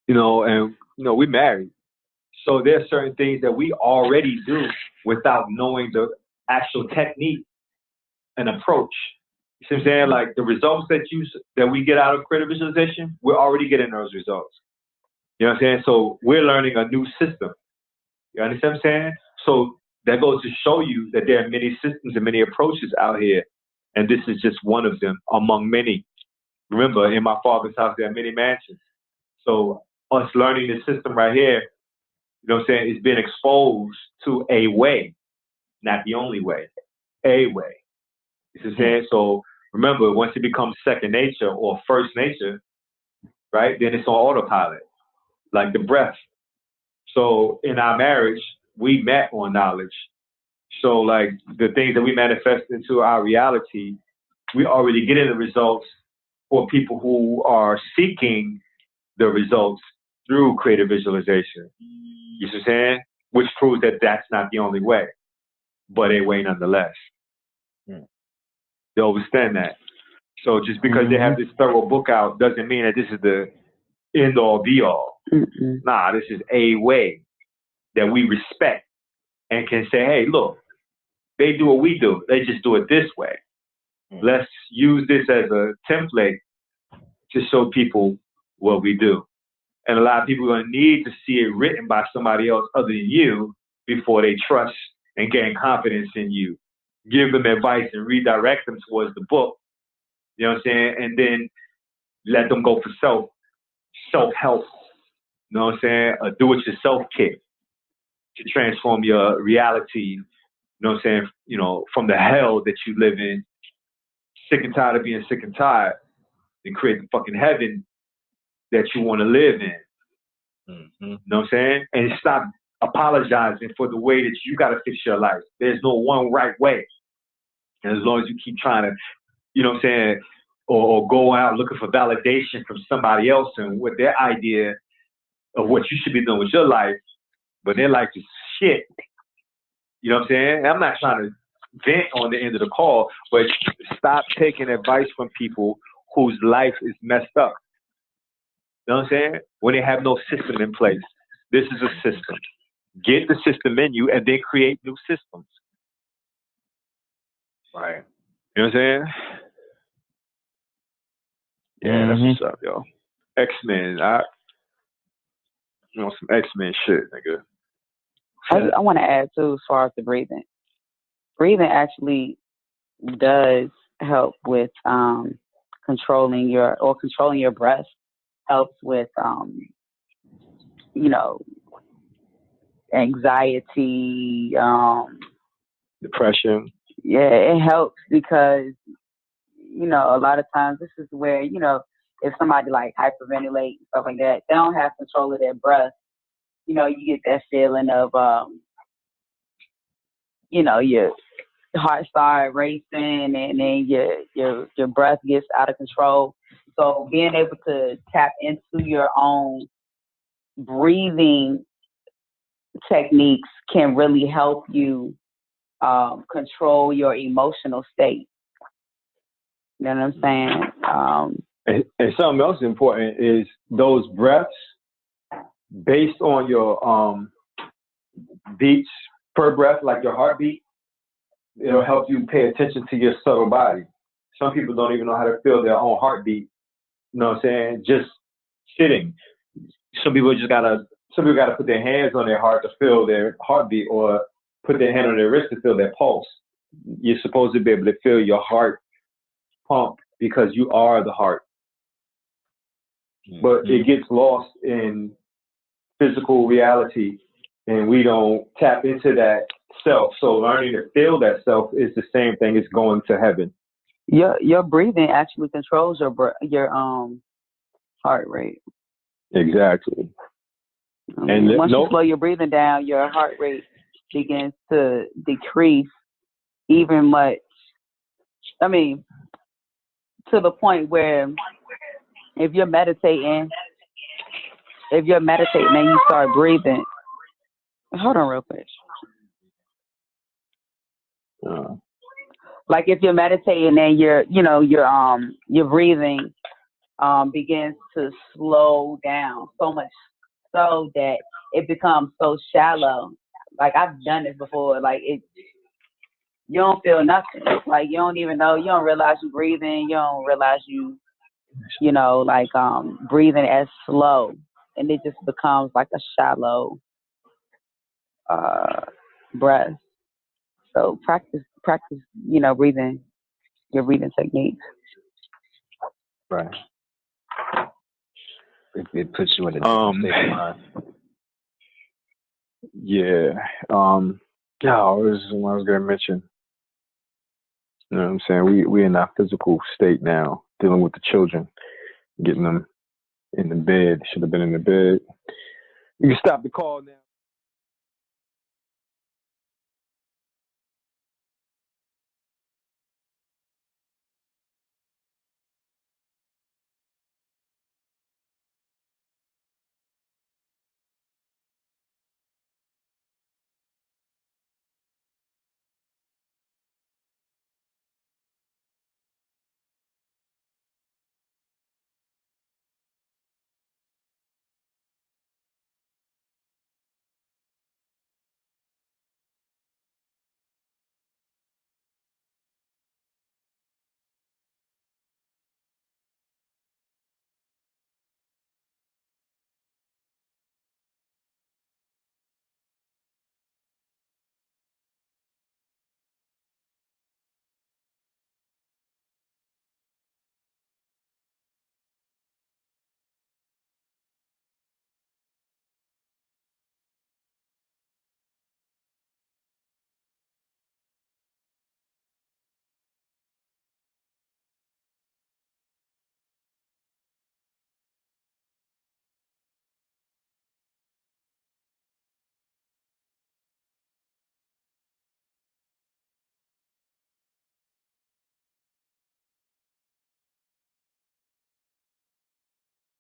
we married. So there's certain things that we already do without knowing the actual technique and approach. You see what I'm saying? Like the results that we get out of creative visualization, we're already getting those results. You know what I'm saying? So we're learning a new system. You understand what I'm saying? So that goes to show you that there are many systems and many approaches out here. And this is just one of them among many. Remember, in my Father's house, there are many mansions. So us learning this system right here, you know what I'm saying, it's been exposed to a way, not the only way, a way. You see what I'm saying? So remember, once it becomes second nature or first nature, right, then it's on autopilot, like the breath. So in our marriage, we met on knowledge. So like the things that we manifest into our reality, we already getting the results for people who are seeking the results through creative visualization. You see what I'm saying? Which proves that that's not the only way, but a way nonetheless. They understand that. So just because they have this thorough book out doesn't mean that this is the end all be all. Nah, this is a way that we respect and can say, hey, look, they do what we do. They just do it this way. Let's use this as a template to show people what we do. And a lot of people are going to need to see it written by somebody else other than you before they trust and gain confidence in you. Give them advice and redirect them towards the book. You know what I'm saying? And then let them go for self-help. You know what I'm saying? A do-it-yourself kit to transform your reality. You know what I'm saying? From the hell that you live in, sick and tired of being sick and tired, and create the fucking heaven that you want to live in. You know what I'm saying? And stop apologizing for the way that you got to fix your life. There's no one right way. And as long as you keep trying to, you know what I'm saying, or go out looking for validation from somebody else and what their idea of what you should be doing with your life, but their life is shit. You know what I'm saying? I'm not trying to vent on the end of the call, but stop taking advice from people whose life is messed up. You know what I'm saying? When they have no system in place. This is a system. Get the system in you and then create new systems. Right. You know what I'm saying? Yeah, that's what's up, yo. X-Men, some X-Men shit, nigga. I want to add too, as far as the breathing. Breathing actually does help with controlling your breath. Helps with anxiety, depression. Yeah, it helps because a lot of times this is where if somebody like hyperventilate stuff like that, they don't have control of their breath. You get that feeling of your heart start racing and then your breath gets out of control. So being able to tap into your own breathing techniques can really help you control your emotional state. You know what I'm saying? And something else important is those breaths based on your beats per breath, like your heartbeat. It'll help you pay attention to your subtle body. Some people don't even know how to feel their own heartbeat. You know what I'm saying? Just sitting. Some people gotta put their hands on their heart to feel their heartbeat, or put their hand on their wrist to feel their pulse. You're supposed to be able to feel your heart pump because you are the heart. But it gets lost in physical reality, and we don't tap into that self. So learning to feel that self is the same thing as going to heaven. Your breathing actually controls your heart rate. Exactly. And once you slow your breathing down, your heart rate begins to decrease even much. I mean, to the point where if you're meditating and you start breathing, hold on real quick. Like if you're meditating and your breathing begins to slow down so much so that it becomes so shallow. Like I've done this before. Like you don't feel nothing. Like you don't even know. You don't realize you're breathing. You don't realize breathing as slow, and it just becomes like a shallow breath. So practice, breathing, your breathing techniques. Right. It puts you in a different state of mind. Yeah. What I was gonna mention. You know what I'm saying? We in our physical state now, dealing with the children, getting them in the bed. Should have been in the bed. You can stop the call now.